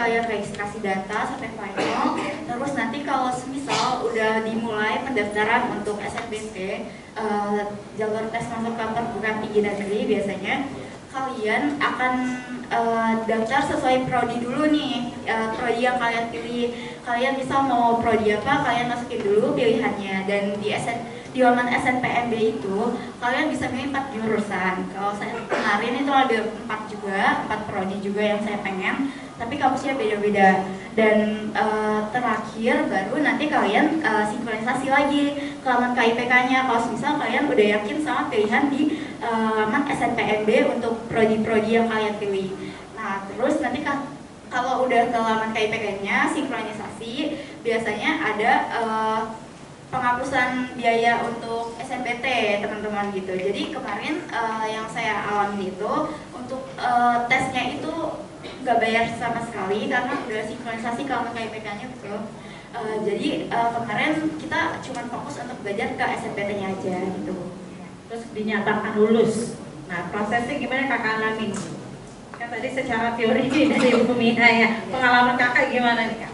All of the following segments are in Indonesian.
kalian registrasi data sampai final. Terus nanti kalau semisal udah dimulai pendaftaran untuk SNBT, jalur tes masuk ke perguruan tinggi negeri, biasanya kalian akan daftar sesuai prodi dulu nih, prodi yang kalian pilih. Kalian bisa mau prodi apa, kalian masukin dulu pilihannya. Dan di laman SNPMB itu kalian bisa milih 4 jurusan. Kalau saya kemarin itu ada 4 juga, 4 prodi juga yang saya pengen, tapi kampusnya beda-beda. Dan terakhir baru nanti kalian sinkronisasi lagi ke laman KIPK-nya. Kalau misal kalian udah yakin sama pilihan di laman SNPMB untuk prodi-prodi yang kalian pilih. Nah, terus nanti kalau udah ke laman KIPK-nya sinkronisasi, biasanya ada penghapusan biaya untuk SNBT teman-teman gitu. Jadi kemarin yang saya alami itu untuk tesnya itu nggak bayar sama sekali karena udah sinkronisasi ke KIPK-nya gitu. Jadi kemarin kita cuma fokus untuk belajar ke SNBT-nya aja gitu. Terus dinyatakan lulus. Nah, prosesnya gimana kakak alamin? Kan tadi secara teori dari Bu Mina ya. Pengalaman kakak gimana nih kak?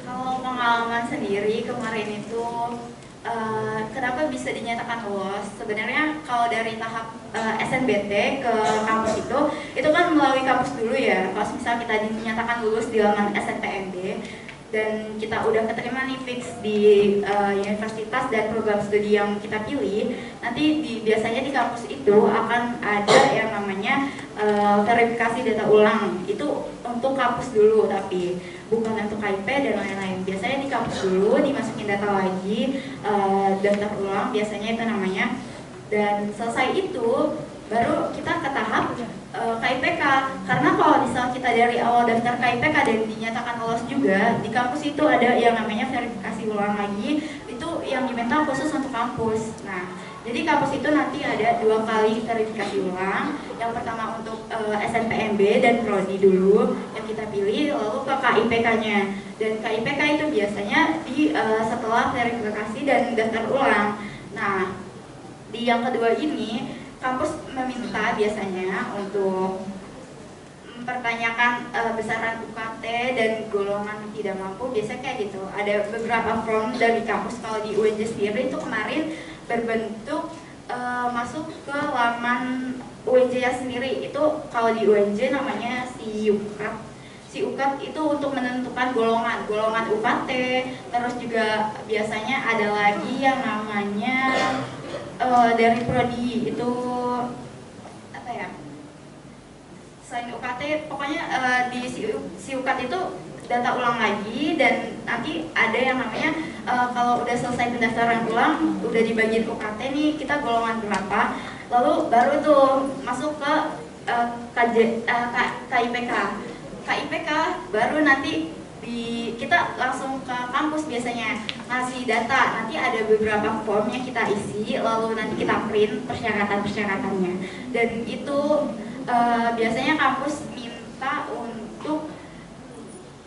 Kalau pengalaman sendiri kemarin itu kenapa bisa dinyatakan lolos? Sebenarnya kalau dari tahap SNBT ke kampus itu kan melalui kampus dulu ya. Kalau misal kita dinyatakan lulus di laman SNPMB dan kita udah keterima nih fix di universitas dan program studi yang kita pilih, nanti biasanya di kampus itu akan ada yang namanya verifikasi data ulang. Itu untuk kampus dulu, tapi bukan untuk KIP dan lain-lain. Biasanya di kampus dulu dimasukin data lagi, daftar ulang biasanya itu namanya. Dan selesai itu baru kita ke tahap KIPK. Karena kalau misal kita dari awal daftar KIPK dan dinyatakan lolos juga, di kampus itu ada yang namanya verifikasi ulang lagi, itu yang diminta khusus untuk kampus. Nah, jadi kampus itu nanti ada 2 kali verifikasi ulang. Yang pertama untuk SNPMB dan prodi dulu yang kita pilih, lalu ke KIPK-nya. Dan KIPK itu biasanya setelah verifikasi dan daftar ulang. Nah, di yang kedua ini kampus meminta biasanya untuk mempertanyakan besaran UKT dan golongan tidak mampu. Biasanya kayak gitu. Ada beberapa form dari kampus. Kalau di UNJ sendiri itu kemarin berbentuk masuk ke laman UNJ sendiri. Itu kalau di UNJ namanya SIUKAT. SIUKAT itu untuk menentukan golongan UKT. Terus juga biasanya ada lagi yang namanya dari prodi itu apa ya? Selain UKT, pokoknya di SIUKAT itu data ulang lagi, dan nanti ada yang namanya kalau udah selesai pendaftaran ulang, udah dibagiin UKT nih kita golongan berapa, lalu baru tuh masuk ke KIPK. KIPK baru nanti kita langsung ke kampus biasanya ngasih data. Nanti ada beberapa form yang kita isi, lalu nanti kita print persyaratan-persyaratannya. Dan itu biasanya kampus minta untuk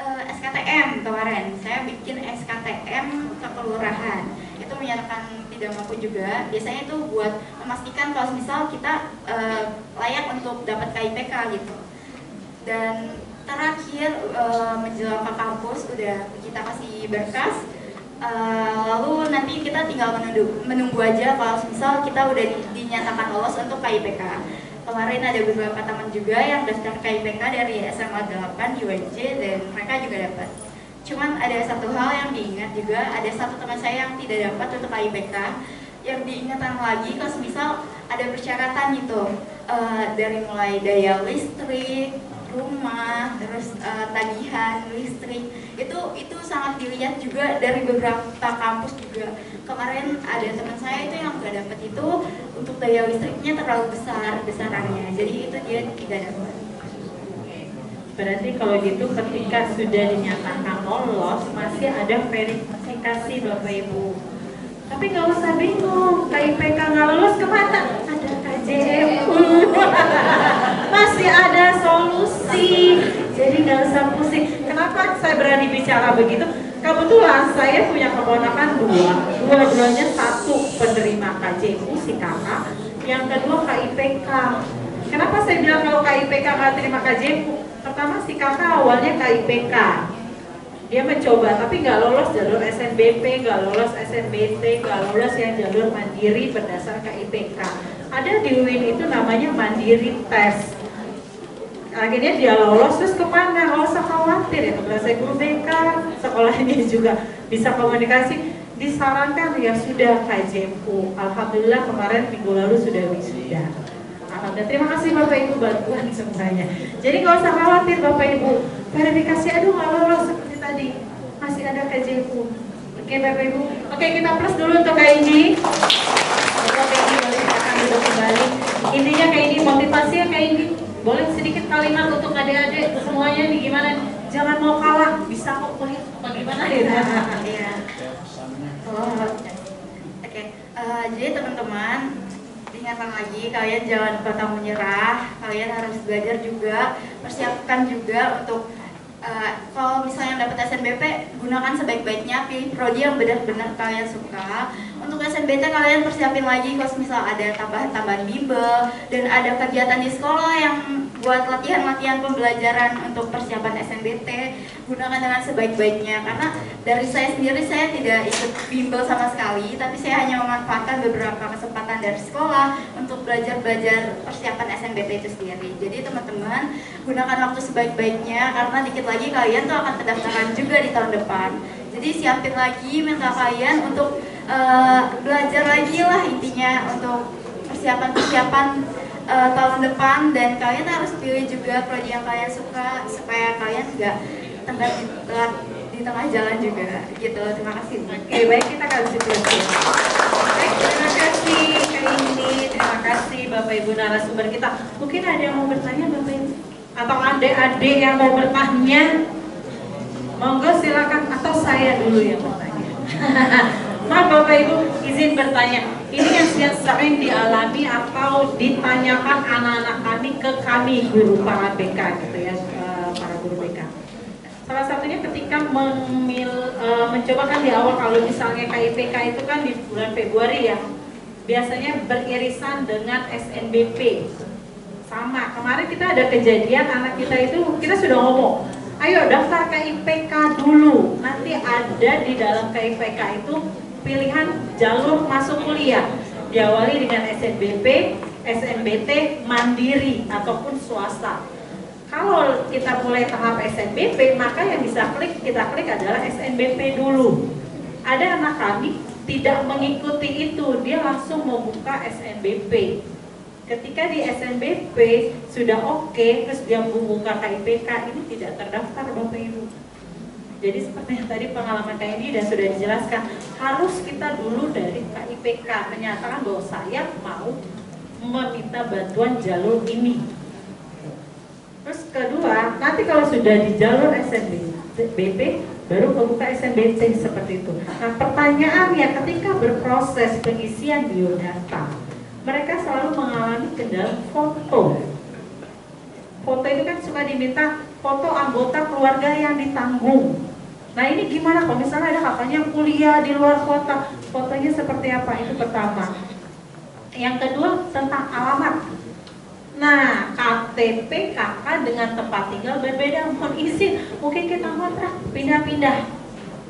SKTM. Kemarin saya bikin SKTM ke kelurahan, itu menyatakan tidak mampu juga. Biasanya itu buat memastikan kalau misal kita layak untuk dapat KIPK gitu. Dan terakhir menjelang ke kampus udah kita kasih berkas, lalu nanti kita tinggal menunggu aja kalau misal kita udah dinyatakan lolos untuk KIPK. Kemarin ada beberapa teman juga yang daftar KIPK dari SMA 8 di UNJ dan mereka juga dapat. Cuman ada satu hal yang diingat juga, ada satu teman saya yang tidak dapat untuk KIPK. Yang diingatkan lagi kalau misal ada persyaratan gitu, dari mulai daya listrik, rumah, terus tagihan listrik, itu sangat dilihat juga dari beberapa kampus juga. Kemarin ada teman saya itu yang nggak dapat itu untuk daya listriknya terlalu besar besarannya, jadi itu dia tidak dapat. Berarti kalau gitu ketika sudah dinyatakan lolos masih ada verifikasi Bapak Ibu. Tapi nggak usah bingung, KIPK nggak lolos kemana? Ada KJMU. Masih ada solusi. Jadi nggak usah pusing. Kenapa saya berani bicara begitu? Kebetulan saya punya keponakan dua-duanya satu penerima KJMU si kakak, yang kedua KIPK. Kenapa saya bilang kalau KIPK nggak terima KJMU? Pertama si kakak awalnya KIPK, dia mencoba tapi nggak lolos jalur SNBP, nggak lolos SNBT, nggak lolos yang jalur mandiri berdasar KIPK. Ada di UIN itu namanya mandiri tes. Akhirnya dia lolos, terus kemana? Nggak usah khawatir ya, saya guru BK, sekolahnya juga bisa komunikasi. Disarankan ya sudah KJMU. Alhamdulillah kemarin minggu lalu sudah wisuda. Alhamdulillah, terima kasih Bapak Ibu bantuan semuanya. Jadi nggak usah khawatir Bapak Ibu. Verifikasi aduh nggak lolos seperti tadi, masih ada KJMU. Oke Bapak Ibu. Oke, kita plus dulu untuk KID. Oke, KID boleh silakan duduk kembali. Intinya KID, motivasi ya KID. Boleh sedikit kalimat untuk adik-adik semuanya nih, gimana? Jangan mau kalah, bisa kok kuliah. Bagaimana ya? Iya. Oke. Jadi teman-teman, ingatkan lagi, kalian jangan pantang menyerah. Kalian harus belajar juga, persiapkan juga untuk kalau misalnya dapat SNBP, gunakan sebaik-baiknya, pilih prodi yang benar-benar kalian suka. Untuk SNBT kalian persiapin lagi kalau misal ada tambahan-tambahan bimbel dan ada kegiatan di sekolah yang buat latihan-latihan pembelajaran untuk persiapan SNBT, gunakan dengan sebaik-baiknya. Karena dari saya sendiri, saya tidak ikut bimbel sama sekali, tapi saya hanya memanfaatkan beberapa kesempatan dari sekolah untuk belajar persiapan SNBT itu sendiri. Jadi teman-teman, gunakan waktu sebaik-baiknya karena dikit lagi kalian tuh akan pendaftaran juga di tahun depan. Jadi siapin lagi mental kalian untuk belajar lagi lah intinya untuk persiapan tahun depan, dan kalian harus pilih juga prodi yang kalian suka supaya kalian nggak tenggelam di tengah jalan juga gitu. Terima kasih. Oke, baik, kita kasih closing. Baik, terima kasih Kak Indi, terima kasih Bapak Ibu narasumber kita. Mungkin ada yang mau bertanya Bapak Ibu? Atau adik-adik yang mau bertanya? Monggo silakan, atau saya dulu yang bertanya. Maaf Bapak Ibu, izin bertanya. Ini yang sering dialami atau ditanyakan anak-anak kami guru para BK gitu ya, para guru BK. Salah satunya ketika mencoba kan di awal, kalau misalnya KIPK itu kan di bulan Februari ya, biasanya beririsan dengan SNBP. Sama, kemarin kita ada kejadian anak kita itu, kita sudah ngomong, ayo daftar KIPK dulu, nanti ada di dalam KIPK itu pilihan jalur masuk kuliah, diawali dengan SNBP, SNBT, mandiri ataupun swasta. Kalau kita mulai tahap SNBP, maka yang bisa kita klik adalah SNBP dulu. Ada anak kami tidak mengikuti itu, dia langsung membuka SNBP. Ketika di SNBP sudah oke, terus dia membuka KIPK, ini tidak terdaftar Bapak Ibu. Jadi seperti yang tadi pengalaman Kak ini dan sudah dijelaskan, harus kita dulu dari KIPK menyatakan bahwa saya mau meminta bantuan jalur ini. Terus kedua, nanti kalau sudah di jalur SNBP, baru membuka SNBT seperti itu. Nah pertanyaannya, ketika berproses pengisian biodata, mereka selalu mengalami kendala foto. Foto itu kan suka diminta foto anggota keluarga yang ditanggung. Nah ini gimana kalau misalnya ada kakaknya kuliah di luar kota, fotonya seperti apa? Itu pertama. Yang kedua tentang alamat. Nah KTP kakak dengan tempat tinggal berbeda, mohon izin, mungkin kita kontrak pindah-pindah.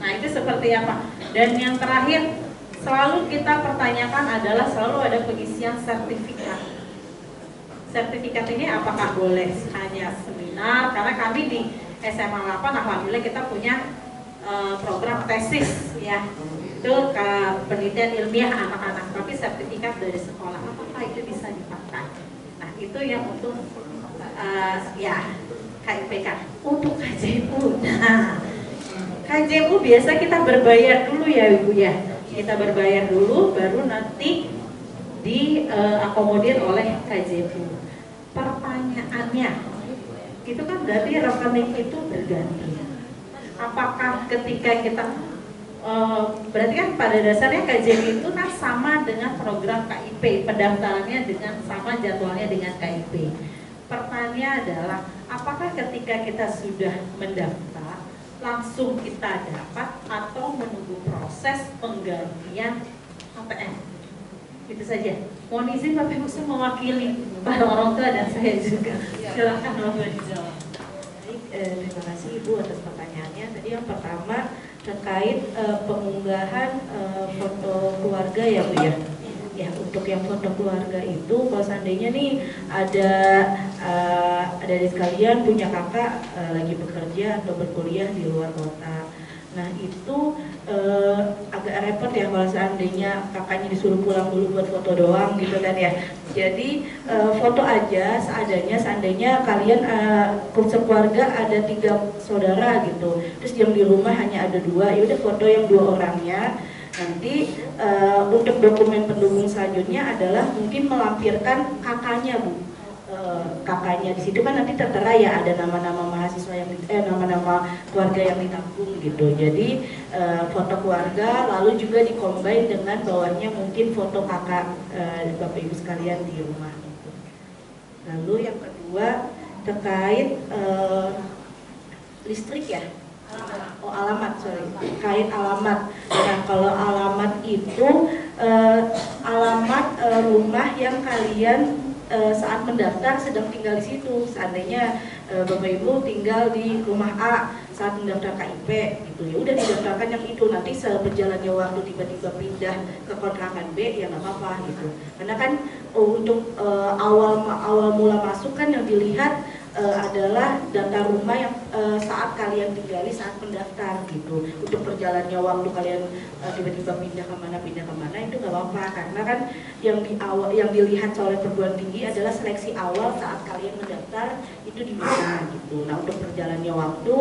Nah itu seperti apa? Dan yang terakhir, selalu kita pertanyakan adalah selalu ada pengisian sertifikat. Sertifikat ini apakah boleh hanya seminar? Karena kami di SMA 8 alhamdulillah kita punya program tesis ya, itu ke penelitian ilmiah anak-anak, tapi sertifikat dari sekolah apakah itu bisa dipakai? Nah itu yang untuk ya KIPK. Untuk KJMU, nah KJMU biasa kita berbayar dulu ya Ibu ya, kita berbayar dulu baru nanti diakomodir oleh KJMU. Pertanyaannya, itu kan berarti rekening itu berganti. Apakah ketika kita berarti kan pada dasarnya KJMU itu kan sama dengan program KIP, pendaftarannya dengan sama jadwalnya dengan KIP. Pertanyaannya adalah, apakah ketika kita sudah mendaftar langsung kita dapat atau menunggu proses penggantian APN? Itu saja. Mohon izin Bapak Ibu, saya mewakili para orang tua dan saya juga. Silakan Bapak dijawab. Baik, terima kasih Ibu atas pertanyaannya. Tadi yang pertama terkait pengunggahan foto keluarga ya Bu ya. Ya, untuk yang foto keluarga itu kalau seandainya nih ada adik sekalian punya kakak lagi bekerja atau berkuliah di luar kota. Nah itu agak repot ya kalau seandainya kakaknya disuruh pulang dulu buat foto doang gitu kan ya. Jadi foto aja seadanya, seandainya kalian keluarga ada 3 saudara gitu, terus yang di rumah hanya ada 2, ya udah foto yang 2 orangnya. Nanti untuk dokumen pendukung selanjutnya adalah mungkin melampirkan kakaknya Bu. Kakaknya di situ kan nanti tertera ya ada nama-nama mahasiswa yang nama-nama keluarga yang ditampung gitu. Jadi foto keluarga lalu juga dikombin dengan bawahnya mungkin foto kakak Bapak Ibu sekalian di rumah gitu. Lalu yang kedua terkait listrik ya. Oh alamat, sorry, terkait alamat. Nah kalau alamat itu alamat rumah yang kalian saat mendaftar sedang tinggal di situ. Seandainya Bapak Ibu tinggal di rumah A saat mendaftar KIP gitu, ya udah didaftarkan yang itu. Nanti seberjalannya waktu tiba-tiba pindah ke kontrakan B ya nggak apa-apa gitu. Karena kan untuk awal mula masuk kan yang dilihat adalah data rumah yang saat kalian tinggali saat mendaftar gitu. Untuk perjalannya waktu kalian tiba-tiba pindah kemana itu nggak apa-apa, karena kan yang dilihat oleh perguruan tinggi adalah seleksi awal saat kalian mendaftar itu di mana gitu. Nah untuk perjalannya waktu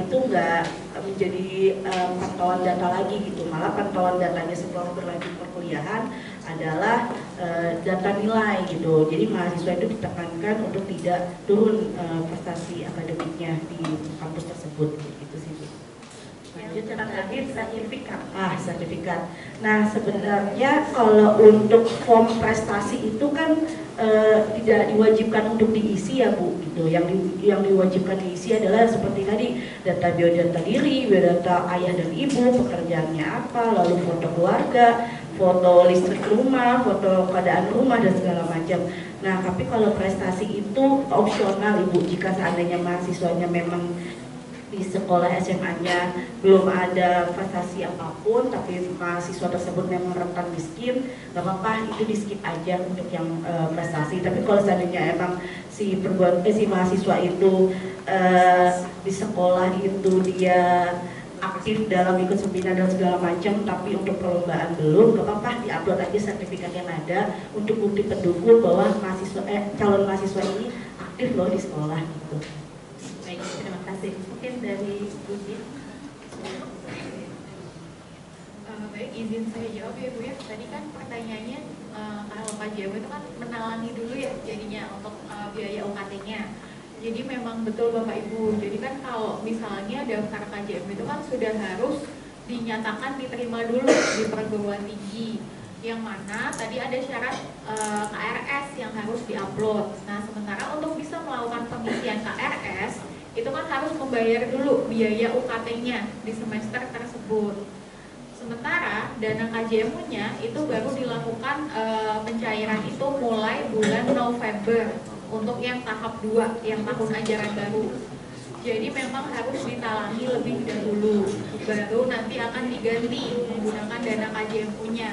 itu nggak menjadi pantauan data lagi gitu, malah pantauan datanya setelah berlanjut perkuliahan adalah data nilai gitu. Jadi mahasiswa itu ditekankan untuk tidak turun prestasi akademiknya di kampus tersebut gitu sih. Lanjut yang terakhir sertifikat. Sertifikat. Nah sebenarnya kalau untuk form prestasi itu kan tidak diwajibkan untuk diisi ya Bu gitu. Yang diwajibkan diisi adalah seperti tadi data biodata diri, biodata ayah dan ibu, pekerjaannya apa, lalu foto keluarga, foto listrik rumah, foto keadaan rumah dan segala macam. Nah, tapi kalau prestasi itu opsional Ibu, jika seandainya mahasiswanya memang di sekolah SMA-nya belum ada prestasi apapun, tapi mahasiswa tersebut memang rentan miskin, nggak apa-apa, itu di skip aja untuk yang prestasi. Tapi kalau seandainya emang si mahasiswa itu di sekolah itu dia aktif dalam ikut seminar dan segala macam, tapi untuk perlombaan belum, gak apa-apa, diupload aja sertifikat yang ada untuk bukti pendukung bahwa calon mahasiswa ini aktif loh di sekolah gitu. Baik, terima kasih. Mungkin dari Bu Din. Baik, izin saya jawab ya Bu ya. Tadi kan pertanyaannya kalau KJM itu kan menalangi dulu ya jadinya untuk biaya UKT-nya. Jadi memang betul Bapak Ibu, jadi kan kalau misalnya daftar KJM itu kan sudah harus dinyatakan diterima dulu di perguruan tinggi, yang mana tadi ada syarat KRS yang harus diupload. Nah sementara untuk bisa melakukan pengisian KRS itu kan harus membayar dulu biaya UKT-nya di semester tersebut. Sementara dana KJM-nya itu baru dilakukan pencairan itu mulai bulan November untuk yang tahap 2, yang tahun ajaran baru. Jadi memang harus ditalangi lebih dahulu, baru nanti akan diganti menggunakan dana KJM-nya.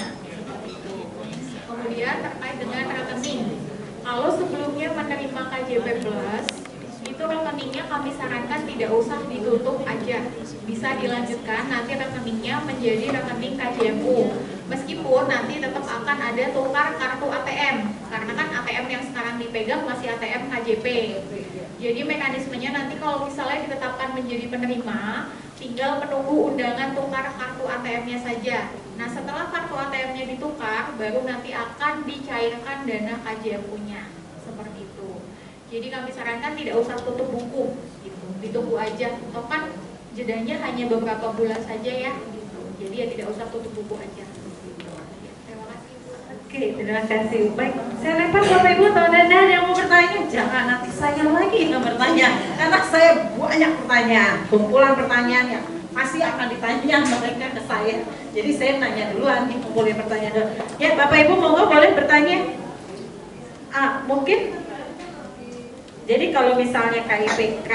Kemudian terkait dengan rekening, kalau sebelumnya menerima KJP Plus, itu rekeningnya kami sarankan tidak usah ditutup aja, bisa dilanjutkan nanti rekeningnya menjadi rekening KJMU. Meskipun nanti tetap akan ada tukar kartu ATM, karena kan ATM yang sekarang dipegang masih ATM KJP. Jadi mekanismenya nanti kalau misalnya ditetapkan menjadi penerima, tinggal menunggu undangan tukar kartu ATM-nya saja. Nah setelah kartu ATM-nya ditukar, baru nanti akan dicairkan dana KJMU-nya, seperti itu. Jadi kami sarankan tidak usah tutup buku, gitu. Ditunggu aja. Toh kan jedanya hanya beberapa bulan saja ya, gitu. Jadi ya tidak usah tutup buku aja. Oke, terima kasih. Baik, saya lempar Bapak Ibu atau Anda yang mau bertanya. Jangan nanti saya lagi yang bertanya, karena saya banyak pertanyaan, kumpulan pertanyaan yang masih akan ditanya mereka ke saya. Jadi saya tanya duluan, kumpulin pertanyaan dulu. Ya, Bapak Ibu monggo boleh bertanya. Mungkin jadi kalau misalnya KIPK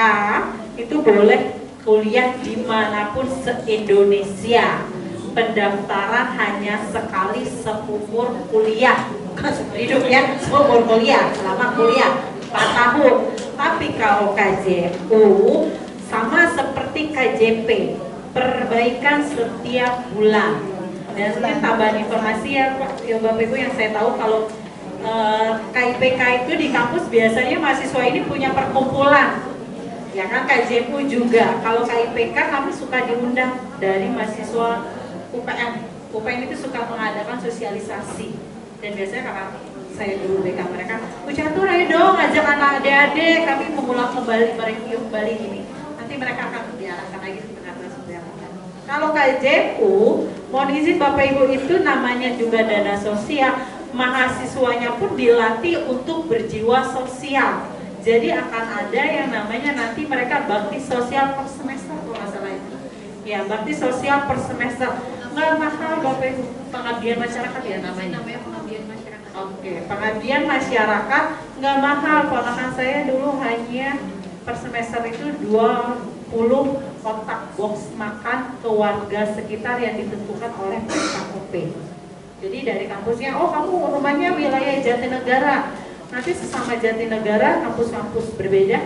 itu boleh kuliah dimanapun se-Indonesia. Pendaftaran hanya sekali seumur kuliah, bukan seumur hidup ya, seumur kuliah, selama kuliah 4 tahun. Tapi kalau KJU sama seperti KJP, perbaikan setiap bulan. Dan mungkin tambahan informasi ya Bapak Ibu yang saya tahu, kalau KIPK itu di kampus biasanya mahasiswa ini punya perkumpulan, ya kan, KJU juga. Kalau KIPK kami suka diundang dari mahasiswa UPN. UPN itu suka mengadakan sosialisasi, dan biasanya karena saya dulu BK mereka, Catur ayo dong ngajak anak adik-adik kami mengulang kembali, mereview kembali ini. Nanti mereka akan diarahkan lagi ke pengatas. Kalau KJU, mohon izin Bapak Ibu, itu namanya juga dana sosial. Mahasiswanya pun dilatih untuk berjiwa sosial. Jadi akan ada yang namanya nanti mereka bakti sosial per semester kalau nggak salah itu. Ya, bakti sosial per semester. Nggak mahal Bapak Ibu, pengabdian masyarakat ya namanya. Pengabdian masyarakat. Oke, pengabdian masyarakat nggak mahal. Ponakan saya dulu hanya per semester itu 20 kotak box makan ke warga sekitar yang ditentukan oleh KOP. Jadi dari kampusnya, oh kamu rumahnya wilayah Jatinegara, nanti sesama Jatinegara, kampus-kampus berbeda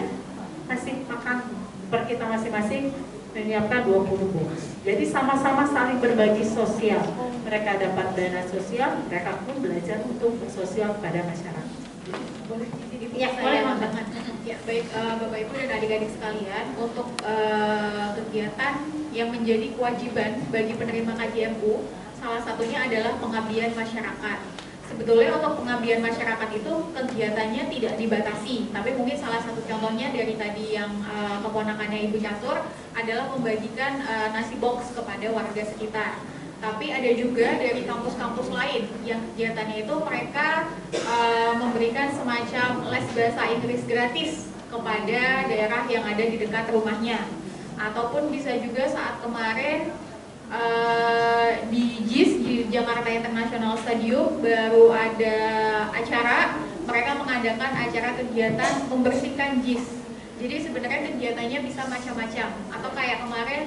kasih makan per kita masing-masing, menyiapkan 20 box. Jadi sama-sama saling berbagi sosial. Mereka dapat dana sosial, mereka pun belajar untuk bersosial pada masyarakat. Boleh izin Ya, boleh, Mbak. Ya, baik Bapak Ibu dan adik-adik sekalian, untuk kegiatan yang menjadi kewajiban bagi penerima KJMU, salah satunya adalah pengabdian masyarakat. Sebetulnya untuk pengabdian masyarakat itu kegiatannya tidak dibatasi, tapi mungkin salah satu contohnya dari tadi yang keponakannya Ibu Catur adalah membagikan nasi box kepada warga sekitar. Tapi ada juga dari kampus-kampus lain yang kegiatannya itu mereka memberikan semacam les bahasa Inggris gratis kepada daerah yang ada di dekat rumahnya. Ataupun bisa juga saat kemarin di JIS, di Jakarta International Stadium, baru ada acara, mereka mengadakan acara kegiatan membersihkan JIS. Jadi sebenarnya kegiatannya bisa macam-macam. Atau kayak kemarin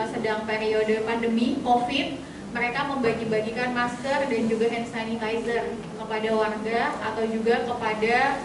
sedang periode pandemi COVID, mereka membagi-bagikan masker dan juga hand sanitizer kepada warga atau juga kepada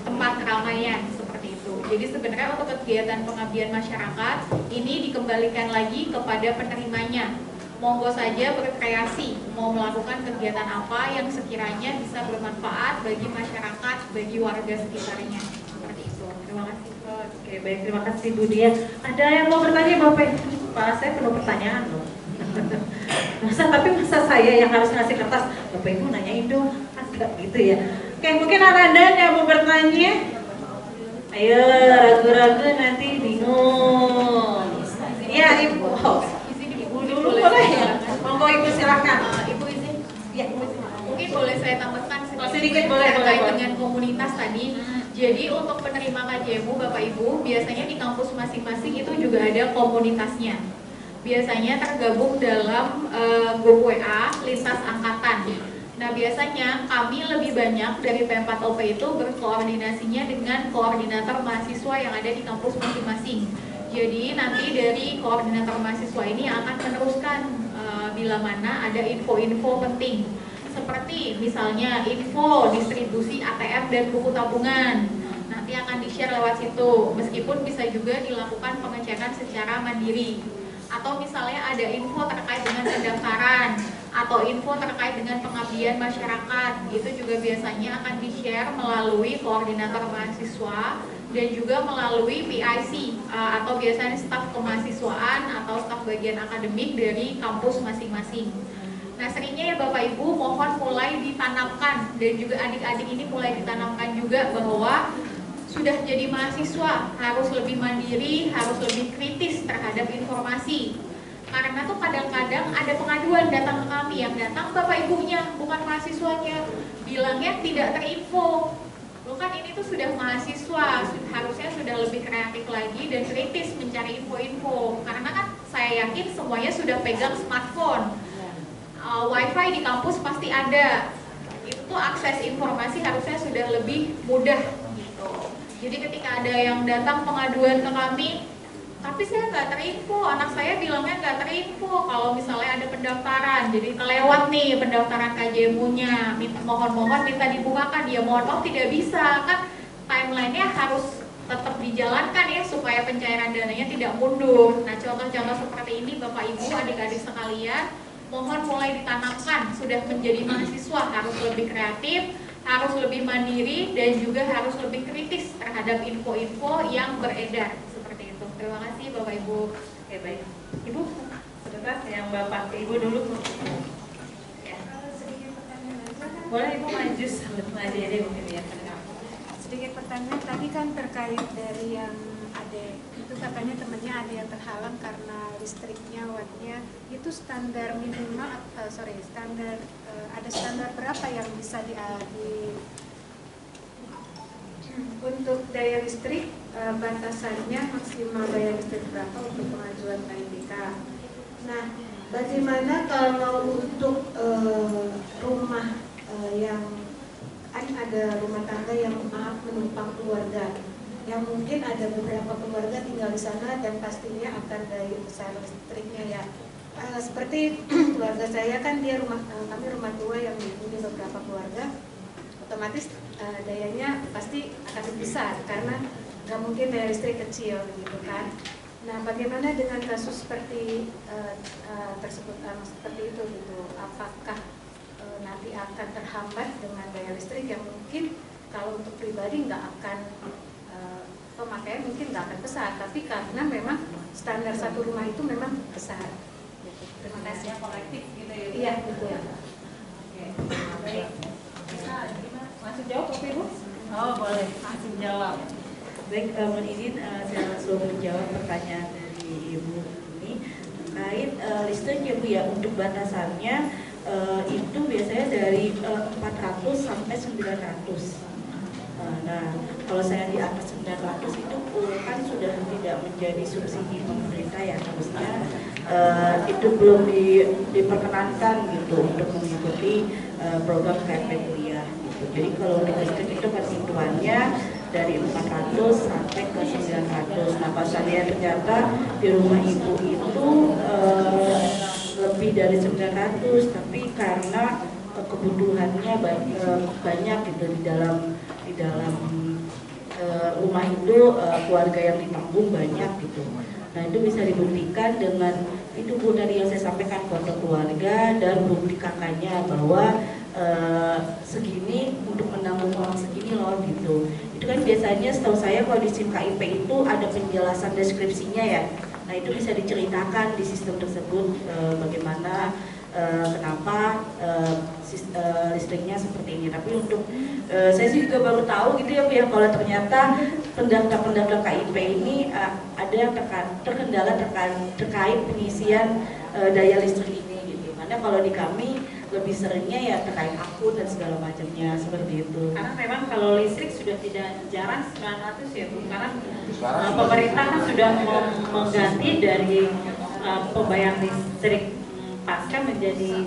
tempat keramaian seperti itu. Jadi sebenarnya untuk kegiatan pengabdian masyarakat ini dikembalikan lagi kepada penerimanya. Monggo saja berkreasi mau melakukan kegiatan apa yang sekiranya bisa bermanfaat bagi masyarakat, bagi warga sekitarnya. Seperti itu. Terima kasih. Oke, baik, terima kasih Bu Dia. Ada yang mau bertanya Bapak? Pak, saya penuh pertanyaan loh. Masa saya yang harus ngasih kertas, Bapak Ibu nanyain dong, agak gitu ya. Oke, mungkin ada yang mau bertanya? Ayo, ragu-ragu nanti bingung. Iya, Ibu. Ibu dulu boleh ya? Monggo Ibu silakan. Ibu izin. Ya, Mungkin boleh saya tambahkan sedikit boleh, terkait boleh. dengan komunitas tadi. Jadi untuk penerima KJMU Bapak Ibu, biasanya di kampus masing-masing itu juga ada komunitasnya. Biasanya tergabung dalam grup WA lintas angkatan. Nah biasanya kami lebih banyak dari P4OP itu berkoordinasinya dengan koordinator mahasiswa yang ada di kampus masing-masing. Jadi nanti dari koordinator mahasiswa ini akan meneruskan bila mana ada info-info penting. Seperti misalnya info distribusi ATM dan buku tabungan. Nanti akan di-share lewat situ. Meskipun bisa juga dilakukan pengecekan secara mandiri. Atau misalnya ada info terkait dengan pendaftaran atau info terkait dengan pengabdian masyarakat, itu juga biasanya akan di-share melalui koordinator mahasiswa dan juga melalui PIC atau biasanya staf kemahasiswaan atau staf bagian akademik dari kampus masing-masing. Nah seringnya ya Bapak Ibu mohon mulai ditanamkan dan juga adik-adik ini mulai ditanamkan juga bahwa sudah jadi mahasiswa harus lebih mandiri, harus lebih kritis terhadap informasi. Karena tuh kadang-kadang ada pengaduan datang ke kami, yang datang Bapak Ibunya, bukan mahasiswanya, bilangnya tidak terinfo. Loh kan ini tuh sudah mahasiswa, harusnya sudah lebih kreatif lagi dan kritis mencari info-info. Karena kan saya yakin semuanya sudah pegang smartphone. Wifi di kampus pasti ada. Itu tuh akses informasi harusnya sudah lebih mudah gitu. Jadi ketika ada yang datang pengaduan ke kami, tapi saya nggak terinfo, anak saya bilangnya nggak terinfo kalau misalnya ada pendaftaran, jadi kelewat nih pendaftaran KJMU-nya, mohon-mohon minta dibukakan, ya mohon maaf tidak bisa, kan timeline-nya harus tetap dijalankan ya supaya pencairan dananya tidak mundur. Nah contoh-contoh seperti ini Bapak Ibu adik-adik sekalian, mohon mulai ditanamkan, sudah menjadi mahasiswa harus lebih kreatif, harus lebih mandiri, dan juga harus lebih kritis terhadap info-info yang beredar. Terima kasih Bapak Ibu. Oke, baik. Ibu, sebentar yang Bapak Ibu dulu. Ya. Boleh Ibu maju sama Dede mungkin ya. Sedikit pertanyaan tadi kan terkait dari yang ada itu katanya temannya ada yang terhalang karena listriknya wattnya itu standar minimal standar ada standar berapa yang bisa di untuk daya listrik batasannya maksimal daya listrik berapa untuk pengajuan KIPK. Nah, bagaimana kalau untuk rumah yang ada rumah tangga yang menumpang keluarga, yang mungkin ada beberapa keluarga tinggal di sana dan pastinya akan daya besar listriknya ya. Seperti keluarga saya kan kami rumah tua yang dihuni beberapa keluarga, otomatis dayanya pasti akan lebih besar karena nggak mungkin daya listrik kecil gitu kan. Nah, bagaimana dengan kasus seperti tersebut seperti itu gitu? Apakah nanti akan terhambat dengan daya listrik yang mungkin kalau untuk pribadi nggak akan pemakaian mungkin nggak akan besar, tapi karena memang standar satu rumah itu memang besar. Gitu. Terima kasih. Kolektif gitu ya. Iya betul. Oke, baik. Bisa langsung jawab Ibu? Oh boleh, langsung jawab. Baik, mohon izin saya langsung menjawab pertanyaan dari Ibu ini terkait listrik ya Bu ya. Untuk batasannya itu biasanya dari 400 sampai 900. Nah, kalau saya di atas 900 itu kan sudah tidak menjadi subsidi pemerintah ya, harusnya itu belum diperkenankan gitu untuk mengikuti program KP kuliah gitu. Jadi kalau di listrik itu ketentuannya dari 400 sampai ke 900. Nah, pas saya ternyata di rumah ibu itu lebih dari 900, tapi karena kebutuhannya banyak gitu di dalam rumah itu, keluarga yang ditanggung banyak gitu. Nah, itu bisa dibuktikan dengan itu Bu tadi yang saya sampaikan, foto keluarga dan bukti kakaknya bahwa segini untuk menanggung uang segini loh gitu. Itu kan biasanya setahu saya kalau di SIM KIP itu ada penjelasan deskripsinya ya. Nah, itu bisa diceritakan di sistem tersebut bagaimana kenapa listriknya seperti ini. Tapi untuk saya sih juga baru tahu gitu ya Bu ya, kalau ternyata pendaftar KIP ini ada terkendala terkait pengisian daya listrik ini gitu. Karena kalau di kami lebih seringnya ya terkait akun dan segala macamnya seperti itu. Karena memang kalau listrik sudah tidak jarang 900 ya Bu, karena pemerintah kan sudah mengganti dari pembayar listrik pasca menjadi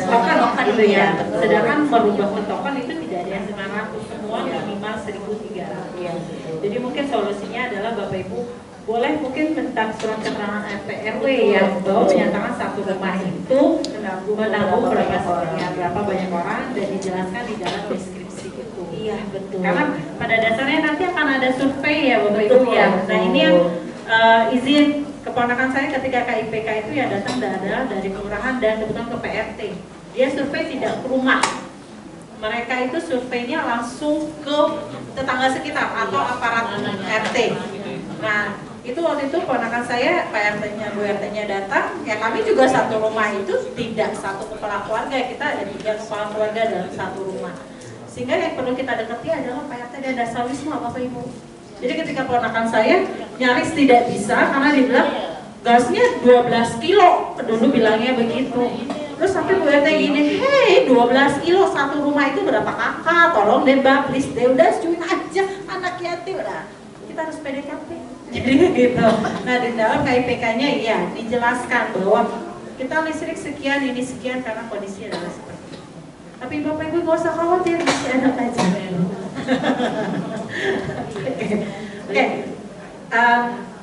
token gitu ya. Sedangkan merubah ke token itu tidak ada yang 900, semua minimal 1.300. Jadi mungkin solusinya adalah Bapak Ibu boleh mungkin tentang surat keterangan RT RW yang bahwa menyatakan satu rumah itu menanggung berapa banyak orang dan dijelaskan di dalam deskripsi itu. Iya betul. Karena pada dasarnya nanti akan ada survei ya Bapak Ibu ya. Nah ini yang izin keponakan saya ketika KIPK itu yang datang adalah dari kelurahan dan kebetulan ke PRT. Dia survei tidak ke rumah. Mereka itu surveinya langsung ke tetangga sekitar atau aparat RT. Nah, itu waktu itu keponakan saya, Pak RT-nya, Bu RT-nya datang, ya kami juga satu rumah itu tidak satu kepala keluarga, kita ada 3 kepala keluarga dalam satu rumah. Sehingga yang perlu kita dekati adalah Pak RT dan Dasar Wisma, Bapak Ibu. Jadi ketika keponakan saya nyaris tidak bisa karena dibilang gasnya 12 kilo, dulu bilangnya begitu. Terus sampai Bu RT gini, hei 12 kilo satu rumah itu berapa kakak, tolong deh Mbak, please deh, udah setuin aja anak yatim, udah kita harus PDKT. Jadi gitu. Nah di dalam KIPK-nya ya dijelaskan bahwa kita listrik sekian, ini sekian karena kondisi adalah seperti itu. Tapi Bapak Ibu nggak usah khawatir, masih anak aja. Oke.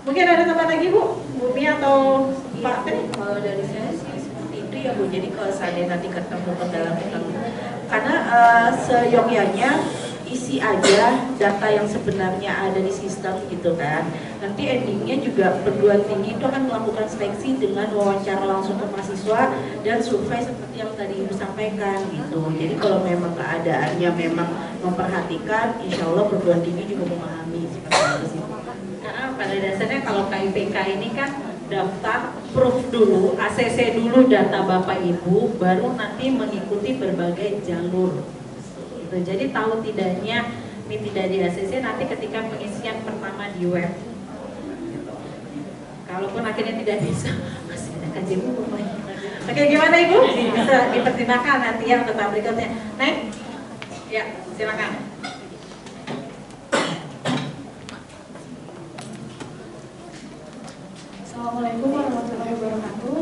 Mungkin ada tambahan lagi Bu Mia atau Pak Tri? Kalau dari saya sih seperti itu ya Bu. Jadi kalau seandainya nanti ketemu dalam karena seyogyanya isi aja data yang sebenarnya ada di sistem gitu kan. Nanti endingnya juga perguruan tinggi itu akan melakukan seleksi dengan wawancara langsung ke mahasiswa dan survei seperti yang tadi Ibu sampaikan gitu. Jadi kalau memang keadaannya memang memperhatikan, insya Allah perguruan tinggi juga memahami seperti itu sih. Karena pada dasarnya kalau KIPK ini kan daftar proof dulu, ACC dulu data Bapak Ibu, baru nanti mengikuti berbagai jalur. Jadi tahu tidaknya ini tidak di ACC nanti ketika pengisian pertama di web. Kalaupun akhirnya tidak bisa, masih ada kajian umum. Oke, gimana Ibu? Bisa dipertimbangkan nanti ya untuk tahap berikutnya. Next, ya silakan. Assalamualaikum warahmatullahi wabarakatuh.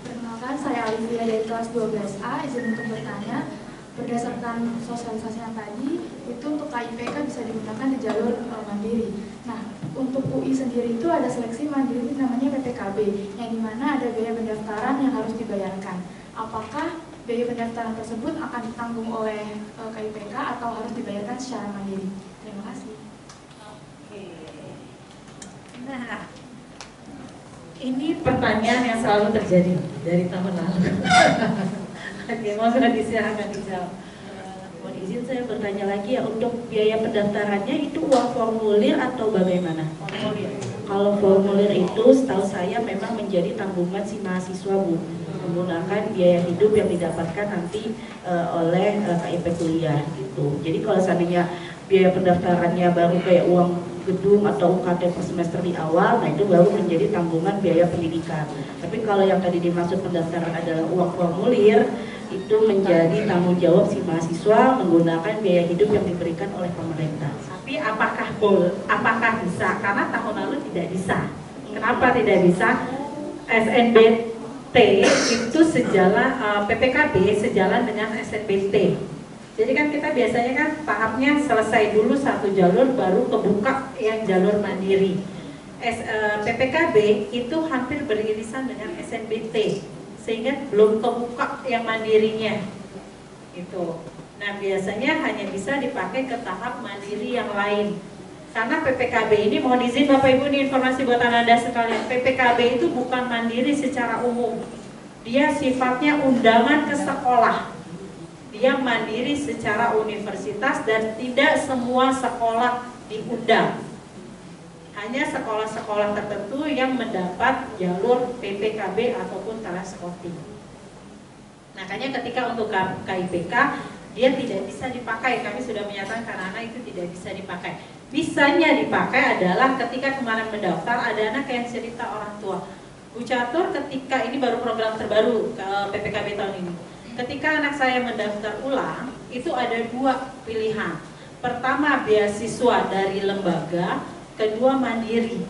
Perkenalkan, saya Alivia dari kelas 12A. Izin untuk bertanya, berdasarkan sosialisasi yang tadi, itu untuk KIPK bisa digunakan di jalur mandiri. Nah, untuk UI sendiri itu ada seleksi mandiri namanya PPKB, yang dimana ada biaya pendaftaran yang harus dibayarkan. Apakah biaya pendaftaran tersebut akan ditanggung oleh KIPK atau harus dibayarkan secara mandiri? Terima kasih. Nah, ini pertanyaan yang selalu terjadi dari tahun lalu. Oke, mau disilakan dijawab. Mohon izin saya bertanya lagi ya, untuk biaya pendaftarannya itu uang formulir atau bagaimana? Formulir. Kalau formulir itu setahu saya memang menjadi tanggungan si mahasiswa Bu, menggunakan biaya hidup yang didapatkan nanti oleh KIP kuliah gitu. Jadi kalau seandainya biaya pendaftarannya baru kayak uang gedung atau UKT per semester di awal, nah itu baru menjadi tanggungan biaya pendidikan. Tapi kalau yang tadi dimaksud pendaftaran adalah uang formulir, itu menjadi tanggung jawab si mahasiswa menggunakan biaya hidup yang diberikan oleh pemerintah. Tapi apakah bisa? Karena tahun lalu tidak bisa. Kenapa tidak bisa? SNBT itu sejalan, PPKB sejalan dengan SNBT. Jadi kan kita biasanya kan tahapnya selesai dulu satu jalur baru kebuka yang jalur mandiri. PPKB itu hampir beririsan dengan SNBT sehingga belum kebuka yang mandirinya. Gitu. Nah, biasanya hanya bisa dipakai ke tahap mandiri yang lain. Karena PPKB ini, mohon izin Bapak Ibu, ini informasi buat Anda sekalian. PPKB itu bukan mandiri secara umum. Dia sifatnya undangan ke sekolah. Dia mandiri secara universitas dan tidak semua sekolah diundang. Hanya sekolah-sekolah tertentu yang mendapat jalur PPKB ataupun transporting. Makanya ketika untuk KIPK dia tidak bisa dipakai. Kami sudah menyatakan karena anak itu tidak bisa dipakai. Bisanya dipakai adalah ketika kemarin mendaftar ada anak yang cerita orang tua. Bu Catur, ketika ini baru program terbaru ke PPKB tahun ini. Ketika anak saya mendaftar ulang, itu ada dua pilihan. Pertama beasiswa dari lembaga, kedua mandiri.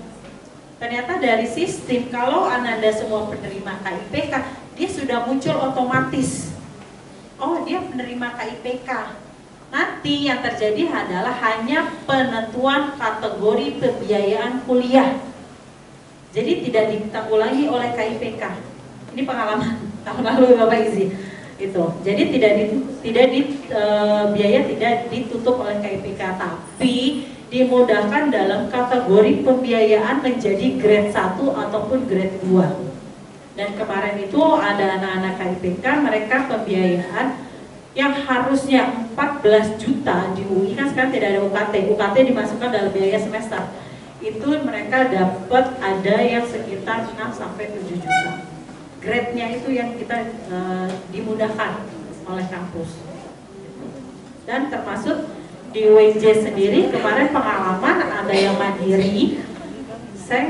Ternyata dari sistem, kalau Ananda semua penerima KIPK, dia sudah muncul otomatis. Oh, dia penerima KIPK. Nanti yang terjadi adalah hanya penentuan kategori pembiayaan kuliah. Jadi tidak ditanggulangi oleh KIPK. Ini pengalaman tahun lalu Bapak izin. Itu. Jadi biaya tidak ditutup oleh KIPK, tapi dimudahkan dalam kategori pembiayaan menjadi grade 1 ataupun grade 2. Dan kemarin itu ada anak-anak KIPK, mereka pembiayaan yang harusnya 14 juta di UI, kan sekarang tidak ada UKT dimasukkan dalam biaya semester. Itu mereka dapat ada yang sekitar 6 sampai 7 juta. Grade-nya itu yang kita dimudahkan oleh kampus. Dan termasuk di WJ sendiri kemarin pengalaman ada yang mandiri. Saya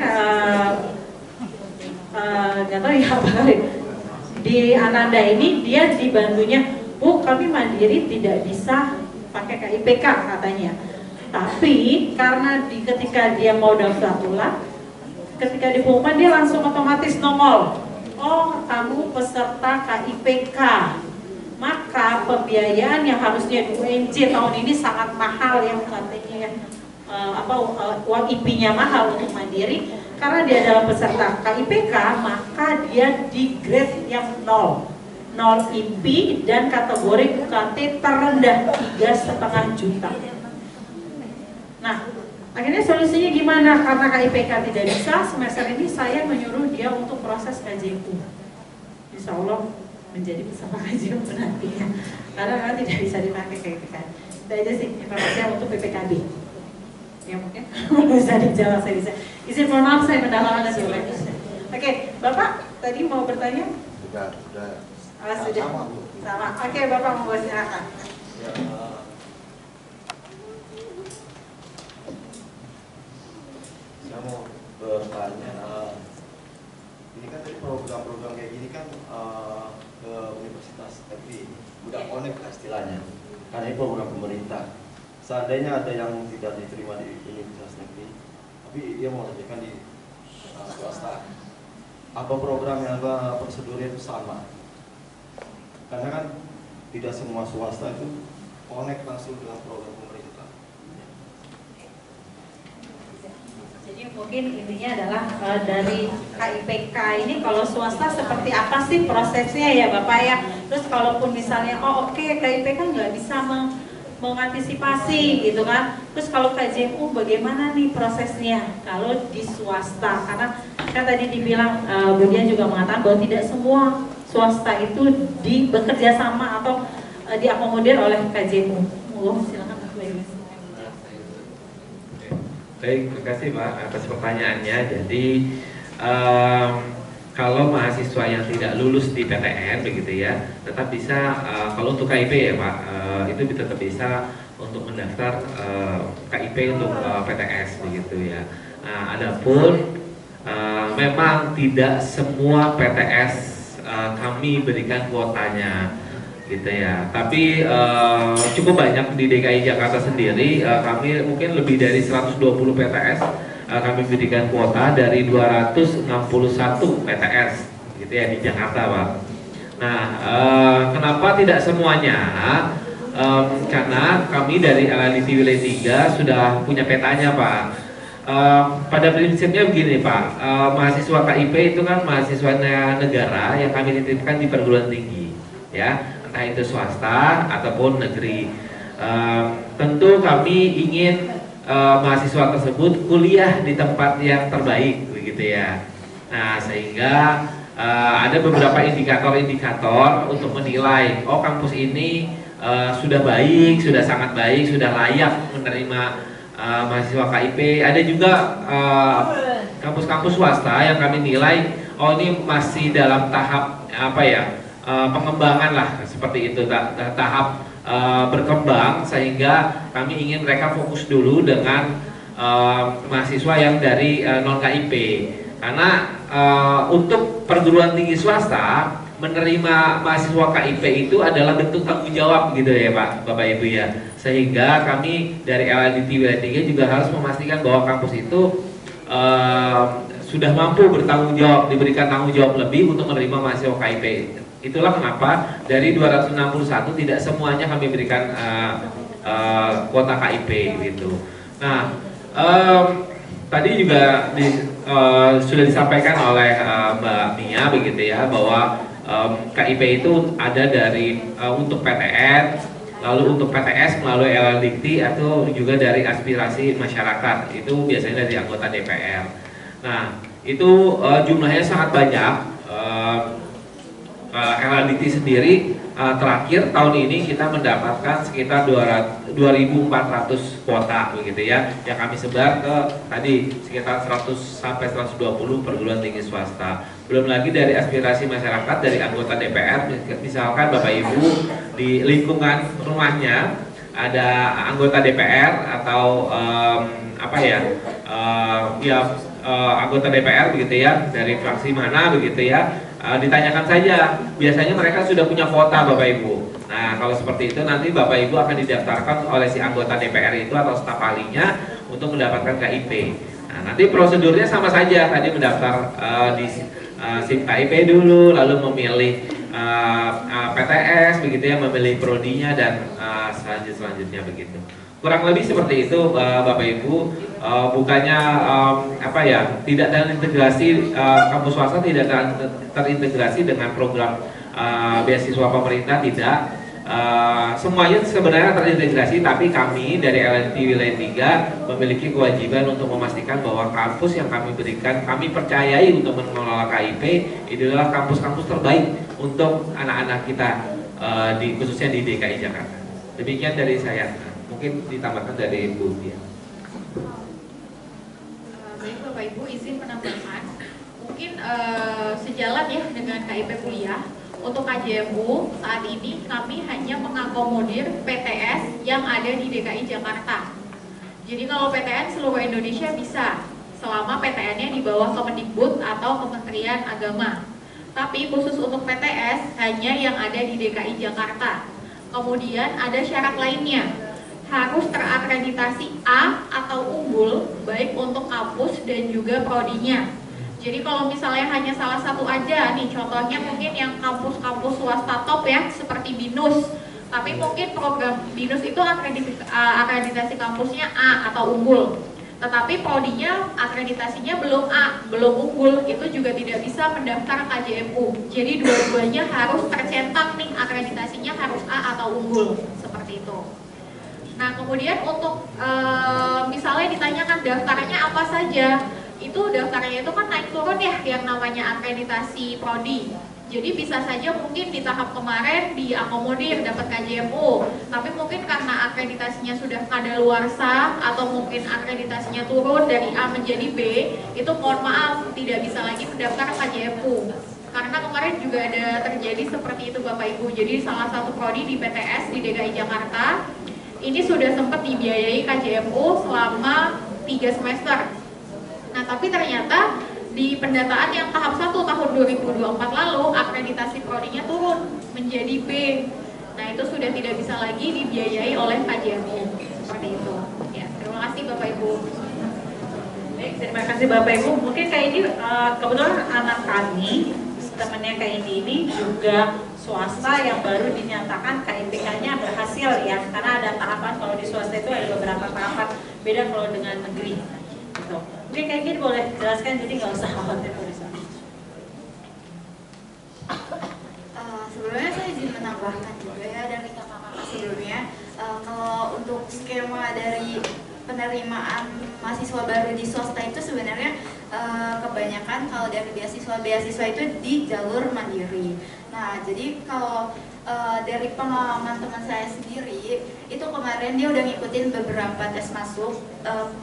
nggak tahu ya apa kali. Di Ananda ini dia dibantunya, Bu kami mandiri tidak bisa pakai KIPK katanya. Tapi karena ketika dia mau daftar ulang, ketika di pengumuman dia langsung otomatis nongol. oh tamu peserta KIPK, maka pembiayaan yang harusnya UNJ tahun ini sangat mahal yang katanya uang IP-nya mahal untuk mandiri, karena dia adalah peserta KIPK, maka dia di grade yang 0 IP dan kategori UKT terendah 3,5 juta. Nah, akhirnya solusinya gimana? Karena KIPK tidak bisa, semester ini saya menyuruh dia untuk proses KJU. Insya Allah menjadi peserta KJU nantinya, karena tidak bisa dipakai KIPK. Itu aja sih informasinya untuk PPKB. Ya mungkin bisa dijawab, saya bisa. Izin mohon maaf saya mendalami lagi. Oke, Bapak tadi mau bertanya? Sudah. Sudah. Sama. Oke, Bapak mau silakan. Ya, saya mau bertanya, ini kan dari program-program kayak gini kan ke universitas, tapi udah connect lah istilahnya, karena ini program pemerintah. Seandainya ada yang tidak diterima di universitas negeri, tapi dia mau kerjakan di swasta, apa programnya, apa prosedurnya itu sama? Karena kan tidak semua swasta itu connect langsung dengan program pemerintah. Jadi mungkin intinya adalah dari KIPK ini kalau swasta seperti apa sih prosesnya ya Bapak ya. Terus kalaupun misalnya KIPK nggak bisa mengantisipasi gitu kan. Terus kalau KJU bagaimana nih prosesnya kalau di swasta, karena kan tadi dibilang Bu Dian juga mengatakan bahwa tidak semua swasta itu bekerja sama atau diakomodir oleh KJU. Silakan Pak. Baik, terima kasih Pak atas pertanyaannya. Jadi kalau mahasiswa yang tidak lulus di PTN begitu ya, tetap bisa kalau untuk KIP ya Pak, itu tetap bisa untuk mendaftar KIP untuk PTS begitu ya. Nah, adapun memang tidak semua PTS kami berikan kuotanya gitu ya. Tapi cukup banyak di DKI Jakarta sendiri, kami mungkin lebih dari 120 PTS kami berikan kuota dari 261 PTS gitu ya di Jakarta Pak. Nah, kenapa tidak semuanya? Karena kami dari LLDT Wilayah 3 sudah punya petanya Pak. Pada prinsipnya begini Pak, mahasiswa KIP itu kan mahasiswa negara yang kami titipkan di perguruan tinggi ya, entah itu swasta ataupun negeri. Tentu kami ingin mahasiswa tersebut kuliah di tempat yang terbaik begitu ya. Nah, sehingga ada beberapa indikator-indikator untuk menilai kampus ini sudah baik, sudah sangat baik, sudah layak menerima mahasiswa KIP. Ada juga kampus-kampus swasta yang kami nilai ini masih dalam tahap pengembangan lah, seperti itu, tahap berkembang, sehingga kami ingin mereka fokus dulu dengan mahasiswa yang dari non KIP. Karena untuk perguruan tinggi swasta menerima mahasiswa KIP itu adalah bentuk tanggung jawab gitu ya Pak, Bapak Ibu ya. Sehingga kami dari LLDT Wilayah 3 juga harus memastikan bahwa kampus itu sudah mampu bertanggung jawab, diberikan tanggung jawab lebih untuk menerima mahasiswa KIP. Itulah kenapa dari 261 tidak semuanya kami berikan kuota KIP gitu. Nah, tadi juga sudah disampaikan oleh Mbak Mia begitu ya, bahwa KIP itu ada dari untuk PTN, lalu untuk PTS melalui LLDT, atau juga dari aspirasi masyarakat, itu biasanya dari anggota DPR. Nah, itu jumlahnya sangat banyak. LLDT sendiri terakhir tahun ini kita mendapatkan sekitar 2.400 kuota begitu ya, yang kami sebar ke tadi sekitar 100 sampai 120 perguruan tinggi swasta. Belum lagi dari aspirasi masyarakat dari anggota DPR, misalkan Bapak Ibu di lingkungan rumahnya ada anggota DPR atau anggota DPR begitu ya, dari fraksi mana begitu ya, ditanyakan saja, biasanya mereka sudah punya kuota Bapak Ibu. Nah, kalau seperti itu nanti Bapak Ibu akan didaftarkan oleh si anggota DPR itu atau staf ahlinya untuk mendapatkan KIP. Nah, nanti prosedurnya sama saja, tadi mendaftar di SIM KIP dulu, lalu memilih PTS begitu ya, memilih prodinya dan selanjutnya begitu. Kurang lebih seperti itu Bapak Ibu. Bukannya apa ya, tidak terintegrasi, kampus swasta tidak terintegrasi dengan program beasiswa pemerintah, tidak. Semuanya sebenarnya terintegrasi, tapi kami dari LNP Wilayah 3 memiliki kewajiban untuk memastikan bahwa kampus yang kami berikan, kami percayai untuk mengelola KIP, itu adalah kampus-kampus terbaik untuk anak-anak kita, khususnya di DKI Jakarta. Demikian dari saya. Mungkin ditambahkan dari Bu Tia. Baik Bapak Ibu, izin penambahan. Mungkin sejalan ya dengan KIP kuliah. Untuk KJMU saat ini kami hanya mengakomodir PTS yang ada di DKI Jakarta. Jadi kalau PTN seluruh Indonesia bisa, selama PTN-nya di bawah Kemendikbud atau Kementerian Agama. Tapi khusus untuk PTS hanya yang ada di DKI Jakarta. Kemudian ada syarat lainnya, harus terakreditasi A atau unggul baik untuk kampus dan juga prodinya. Jadi kalau misalnya hanya salah satu aja nih, contohnya mungkin yang kampus-kampus swasta top ya, seperti BINUS. Tapi mungkin program BINUS itu akreditasi kampusnya A atau unggul. Tetapi prodinya akreditasinya belum A, belum unggul, itu juga tidak bisa mendaftar KJMU. Jadi dua-duanya harus tercentang nih, akreditasinya harus A atau unggul, seperti itu. Nah kemudian untuk misalnya ditanyakan daftarnya apa saja, itu daftarnya itu kan naik turun ya, yang namanya akreditasi prodi. Jadi bisa saja mungkin di tahap kemarin diakomodir dapat KJMU, tapi mungkin karena akreditasinya sudah kadaluarsa atau mungkin akreditasinya turun dari A menjadi B, itu mohon maaf tidak bisa lagi mendaftar KJMU. Karena kemarin juga ada terjadi seperti itu Bapak Ibu. Jadi salah satu prodi di PTS di DKI Jakarta ini sudah sempat dibiayai KJMU selama 3 semester. Nah tapi ternyata di pendataan yang tahap 1 tahun 2024 lalu akreditasi prodinya turun menjadi B. Nah itu sudah tidak bisa lagi dibiayai oleh KJMU. Seperti itu. Ya, terima kasih Bapak Ibu. Baik, terima kasih Bapak Ibu. Mungkin kayak ini kebetulan anak kami, temannya kayak ini juga swasta yang baru dinyatakan KIPK-nya berhasil ya, karena ada tahapan. Kalau di swasta itu ada beberapa tahapan, beda kalau dengan negeri. Gitu. Mungkin kayak gini boleh jelaskan, jadi nggak usah khawatir tulisan. Sebelumnya saya izin menambahkan juga ya dari kakak-kakak sebelumnya, kalau untuk skema dari penerimaan mahasiswa baru di swasta itu sebenarnya kebanyakan kalau dari beasiswa itu di jalur mandiri. Nah jadi kalau dari pengalaman teman saya sendiri itu kemarin dia udah ngikutin beberapa tes masuk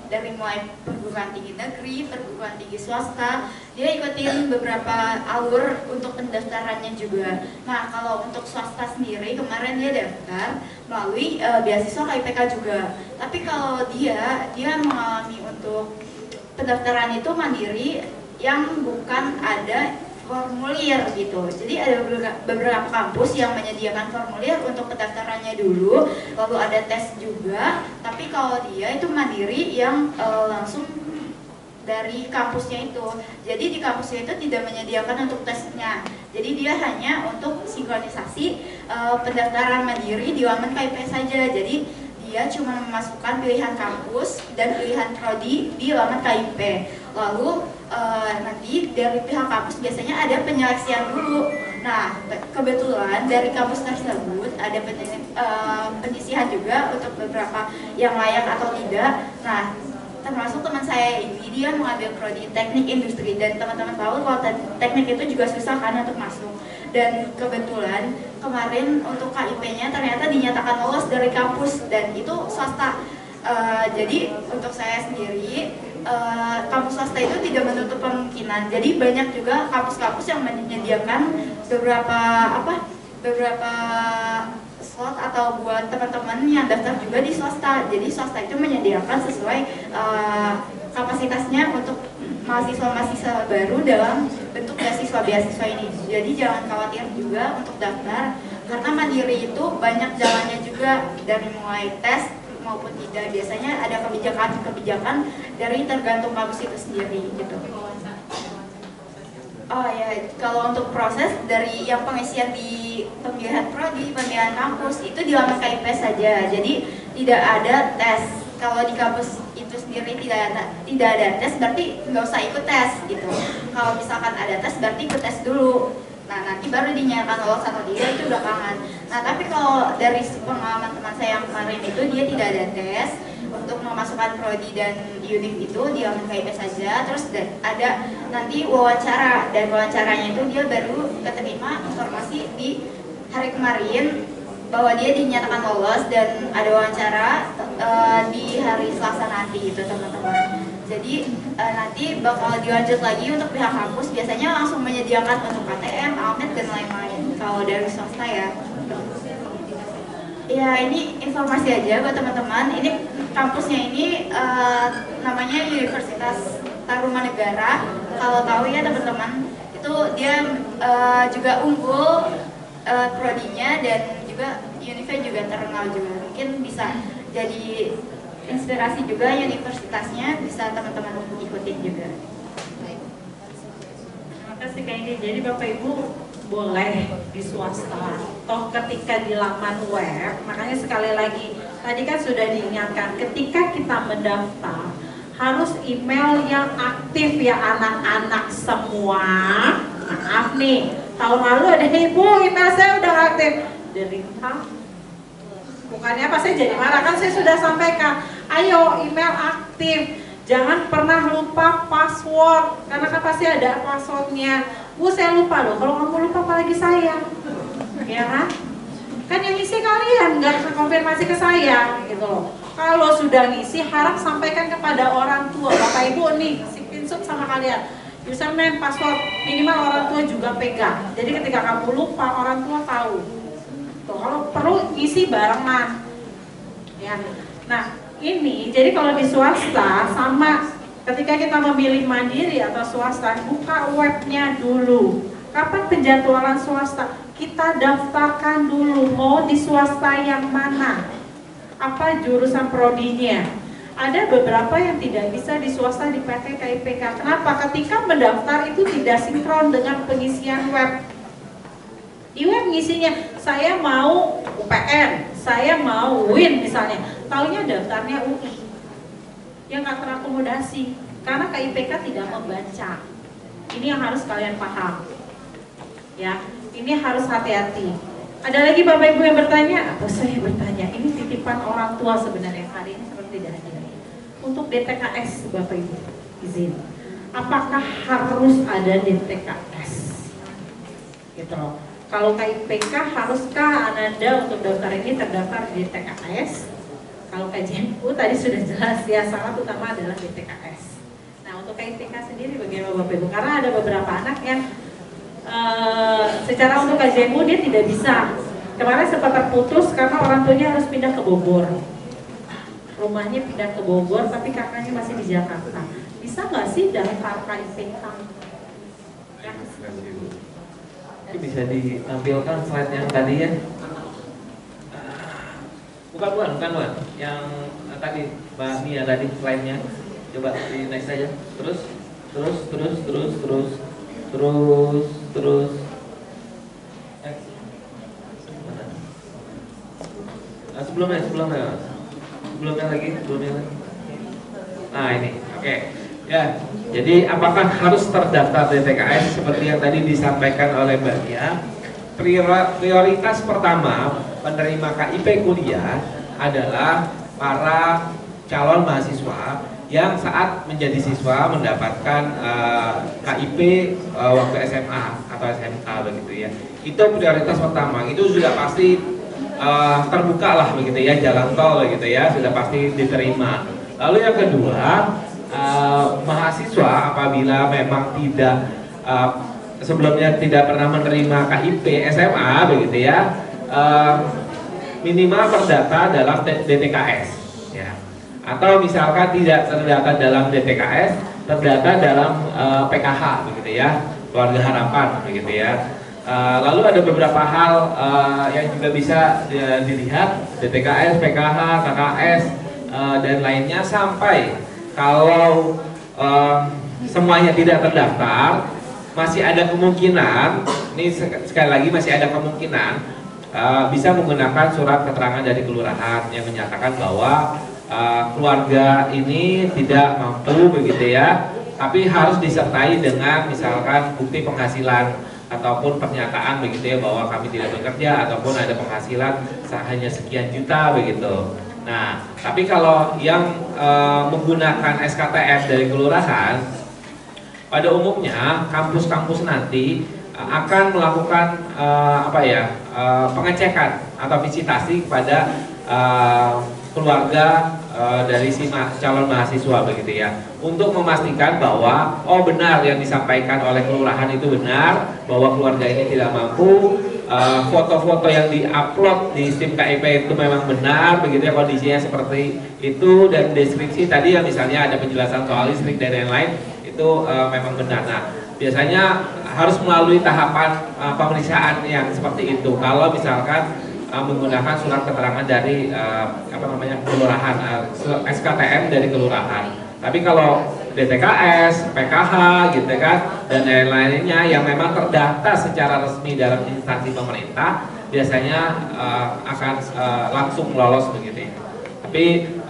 dari mulai perguruan tinggi negeri, perguruan tinggi swasta, dia ikutin beberapa alur untuk pendaftarannya juga. Nah kalau untuk swasta sendiri kemarin dia daftar melalui beasiswa KIPK juga. Tapi kalau dia mengalami untuk pendaftaran itu mandiri yang bukan ada formulir gitu. Jadi ada beberapa kampus yang menyediakan formulir untuk pendaftarannya dulu, lalu ada tes juga. Tapi kalau dia itu mandiri yang langsung dari kampusnya itu. Jadi di kampusnya itu tidak menyediakan untuk tesnya. Jadi dia hanya untuk sinkronisasi pendaftaran mandiri di laman KIP saja. Jadi dia cuma memasukkan pilihan kampus dan pilihan prodi di laman KIP. Lalu nanti dari pihak kampus biasanya ada penyeleksian dulu. Nah kebetulan dari kampus tersebut ada penyisihan juga untuk beberapa yang layak atau tidak. Nah termasuk teman saya ini, dia mengambil prodi teknik industri, dan teman-teman tahu kalau teknik itu juga susah kan untuk masuk. Dan kebetulan kemarin untuk KIP-nya ternyata dinyatakan lolos dari kampus, dan itu swasta. Jadi untuk saya sendiri, kampus swasta itu tidak menutup kemungkinan. Jadi banyak juga kampus-kampus yang menyediakan beberapa slot atau buat teman-teman yang daftar juga di swasta. Jadi swasta itu menyediakan sesuai kapasitasnya untuk mahasiswa-mahasiswa baru dalam bentuk beasiswa ini. Jadi jangan khawatir juga untuk daftar, karena mandiri itu banyak jalannya juga, dari mulai tes maupun tidak. Biasanya ada kebijakan-kebijakan dari tergantung kampus itu sendiri gitu. Oh ya, kalau untuk proses dari yang pengisian di pemilihan prodi, pemilihan kampus itu di laman KIP saja. Jadi tidak ada tes. Kalau di kampus itu sendiri tidak ada tes, berarti nggak usah ikut tes gitu. Kalau misalkan ada tes, berarti ikut tes dulu. Nah nanti baru dinyatakan lolos atau tidak itu belakangan. Nah tapi kalau dari pengalaman teman saya yang kemarin itu dia tidak ada tes untuk memasukkan prodi dan univ itu di laman KIP saja, terus ada nanti wawancara, dan wawancaranya itu dia baru keterima informasi di hari kemarin bahwa dia dinyatakan lolos dan ada wawancara di hari Selasa nanti itu teman-teman. Jadi nanti bakal dilanjut lagi untuk pihak kampus, biasanya langsung menyediakan untuk KTM, Almed dan lain-lain kalau dari swasta ya. Ya ini informasi aja buat teman-teman. Ini kampusnya ini namanya Universitas Tarumanegara. Kalau tahu ya teman-teman, itu dia juga unggul prodinya dan juga Univnya juga terkenal juga. Mungkin bisa jadi inspirasi juga universitasnya, bisa teman-teman ikutin juga. Terima kasih Kak Indi. Jadi Bapak Ibu boleh di swasta, toh ketika di laman web, makanya sekali lagi tadi kan sudah diingatkan, ketika kita mendaftar harus email yang aktif ya anak-anak semua. Maaf nih, tahun lalu ada ibu email saya udah aktif, derita. Bukannya apa saya jadi marah, kan saya sudah sampaikan, ayo email aktif. Jangan pernah lupa password, karena kan pasti ada passwordnya. Bu saya lupa loh, kalau kamu lupa apalagi saya, ya kan? Kan yang ngisi kalian, nggak konfirmasi ke saya, gitu loh. Kalau sudah ngisi, harap sampaikan kepada orang tua. Bapak Ibu nih, screenshot sama kalian. Username, password, minimal orang tua juga pegang. Jadi ketika kamu lupa, orang tua tahu. Tuh, kalau perlu ngisi barengan, ya. Nah, ini jadi kalau di swasta sama ketika kita memilih mandiri atau swasta, buka webnya dulu. Kapan penjadwalan swasta? Kita daftarkan dulu mau di swasta yang mana, apa jurusan prodinya. Ada beberapa yang tidak bisa di swasta dipakai KIPK. Kenapa? Ketika mendaftar itu tidak sinkron dengan pengisian web. Di web ngisinya, saya mau UPN, saya mau UIN misalnya, taunya daftarnya UI, yang nggak terakomodasi, karena KIPK tidak membaca. Ini yang harus kalian paham, ya. Ini harus hati-hati. Ada lagi Bapak Ibu yang bertanya? Atau saya bertanya? Ini titipan orang tua sebenarnya hari ini seperti tidak hadir. Untuk DTKS Bapak Ibu, izin. Apakah harus ada DTKS? Gitu loh. Kalau KIPK, haruskah Ananda untuk daftar ini terdaftar di DTKS? Kalau KJMU tadi sudah jelas ya, syarat utama adalah DTKS. Nah untuk KIPK sendiri bagaimana Bapak Ibu? Karena ada beberapa anak yang secara untuk KJMU dia tidak bisa. Kemarin sempat terputus karena orang tuanya harus pindah ke Bogor. Rumahnya pindah ke Bogor tapi kakaknya masih di Jakarta. Bisa nggak sih daftar KIPK? Ya. Ini bisa ditampilkan slide yang tadi ya. Bukan, yang tadi Mbak Nia tadi slide-nya. Coba di next saja. Terus. Nah, sebelumnya lagi. Nah ini, oke. Ya, jadi apakah harus terdaftar DTKS seperti yang tadi disampaikan oleh Mbak Nia? Prioritas pertama penerima KIP kuliah adalah para calon mahasiswa yang saat menjadi siswa mendapatkan KIP waktu SMA atau SMK begitu ya. Itu prioritas pertama. Itu sudah pasti terbuka lah begitu ya, jalan tol begitu ya, sudah pasti diterima. Lalu yang kedua, mahasiswa apabila memang tidak sebelumnya tidak pernah menerima KIP SMA begitu ya, minimal terdata dalam DTKS ya. Atau misalkan tidak terdata dalam DTKS, terdata dalam PKH begitu ya, keluarga harapan begitu ya. Lalu ada beberapa hal yang juga bisa dilihat, DTKS, PKH, KKS dan lainnya sampai kalau semuanya tidak terdaftar, masih ada kemungkinan, ini sekali lagi masih ada kemungkinan bisa menggunakan surat keterangan dari kelurahan yang menyatakan bahwa keluarga ini tidak mampu begitu ya, tapi harus disertai dengan misalkan bukti penghasilan ataupun pernyataan begitu ya bahwa kami tidak bekerja ataupun ada penghasilan hanya sekian juta begitu. Nah, tapi kalau yang menggunakan SKTF dari kelurahan, pada umumnya kampus-kampus nanti akan melakukan pengecekan atau visitasi kepada keluarga dari si calon mahasiswa begitu ya, untuk memastikan bahwa oh benar yang disampaikan oleh kelurahan itu benar, bahwa keluarga ini tidak mampu, foto-foto yang diupload di SIM KIP itu memang benar begitu ya, kondisinya seperti itu, dan deskripsi tadi ya misalnya ada penjelasan soal listrik dan lain-lain itu memang benar. Nah, biasanya harus melalui tahapan pemeriksaan yang seperti itu kalau misalkan menggunakan surat keterangan dari kelurahan, SKTM dari kelurahan. Tapi kalau DTKS, PKH gitu kan, dan lain-lainnya yang memang terdaftar secara resmi dalam instansi pemerintah, biasanya akan langsung lolos begitu ya. Tapi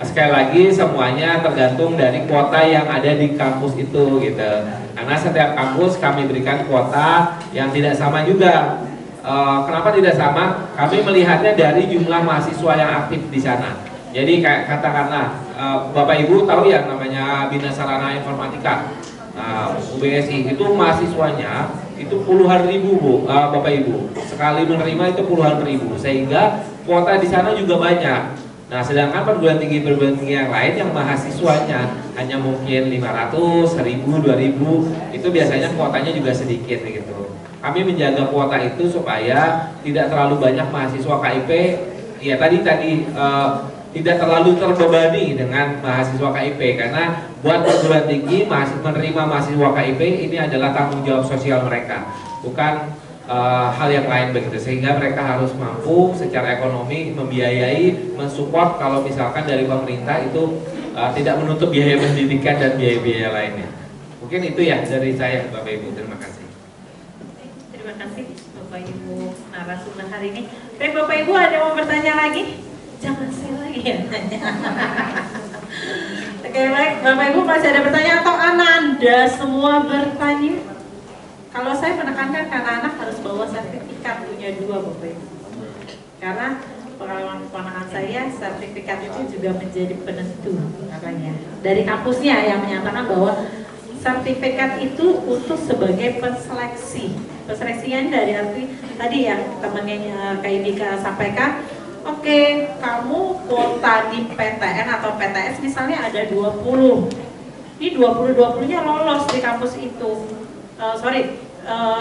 sekali lagi semuanya tergantung dari kuota yang ada di kampus itu gitu. Karena setiap kampus kami berikan kuota yang tidak sama juga. Kenapa tidak sama? Kami melihatnya dari jumlah mahasiswa yang aktif di sana. Jadi kayak katakanlah Bapak Ibu tahu ya namanya Bina Sarana Informatika, UBSI itu mahasiswanya itu puluhan ribu Bu, Bapak Ibu. Sekali menerima itu puluhan ribu, sehingga kuota di sana juga banyak. Nah, sedangkan perguruan tinggi yang lain yang mahasiswanya hanya mungkin 500, 1000, 2000, itu biasanya kuotanya juga sedikit gitu. Kami menjaga kuota itu supaya tidak terlalu banyak mahasiswa KIP, ya tadi tidak terlalu terbebani dengan mahasiswa KIP, karena buat perguruan tinggi menerima mahasiswa KIP ini adalah tanggung jawab sosial mereka, bukan hal yang lain begitu, sehingga mereka harus mampu secara ekonomi membiayai, mensupport kalau misalkan dari pemerintah itu tidak menutup biaya pendidikan dan biaya-biaya lainnya. Mungkin itu ya dari saya Bapak Ibu, terima kasih. Terima kasih Bapak Ibu narasumber hari ini. Baik Bapak Ibu, ada mau bertanya lagi? Jangan saya lagi ya tanya. Oke baik, Bapak Ibu masih ada pertanyaan atau Anda semua bertanya? Kalau saya menekankan karena anak harus bawa sertifikat, punya 2 Bapak Ibu. Karena pengalaman keponakan saya, sertifikat itu juga menjadi penentu katanya. Dari kampusnya yang menyatakan bahwa sertifikat itu untuk sebagai penseleksi. Penseleksinya dari arti tadi yang temannya Kak Indika sampaikan, oke, kamu kuota di PTN atau PTS misalnya ada 20. Ini 20-20-nya lolos di kampus itu.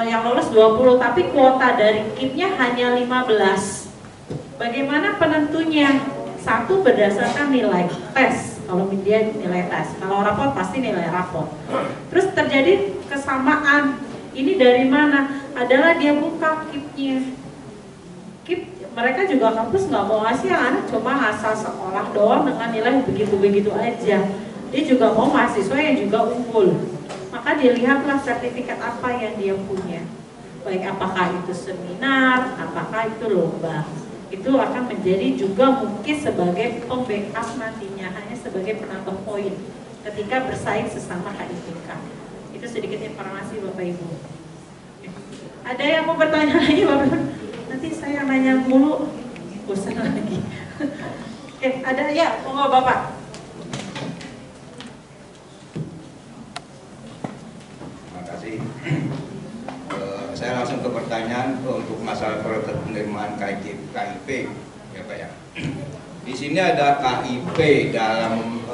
Yang lolos 20, tapi kuota dari KIP-nya hanya 15. Bagaimana penentunya? Satu berdasarkan nilai tes, kalau dia nilai tes, kalau rapor pasti nilai rapor. Terus terjadi kesamaan, ini dari mana? Adalah dia buka KIP-nya. KIP, mereka juga kampus nggak mau ngasih anak cuma asal sekolah doang dengan nilai begitu-begitu aja. Dia juga mau mahasiswa yang juga unggul. Maka dilihatlah sertifikat apa yang dia punya, baik apakah itu seminar, apakah itu lomba. Itu akan menjadi juga mungkin sebagai pembackup nantinya, hanya sebagai penambah poin ketika bersaing sesama KIPK. Itu sedikit informasi Bapak Ibu. Ada yang mau bertanya lagi Bapak Ibu? Nanti saya nanya mulu, bosan lagi. Oke, ada ya, monggo Bapak. Saya langsung ke pertanyaan untuk masalah penerimaan KIP ya Pak ya. Di sini ada KIP dalam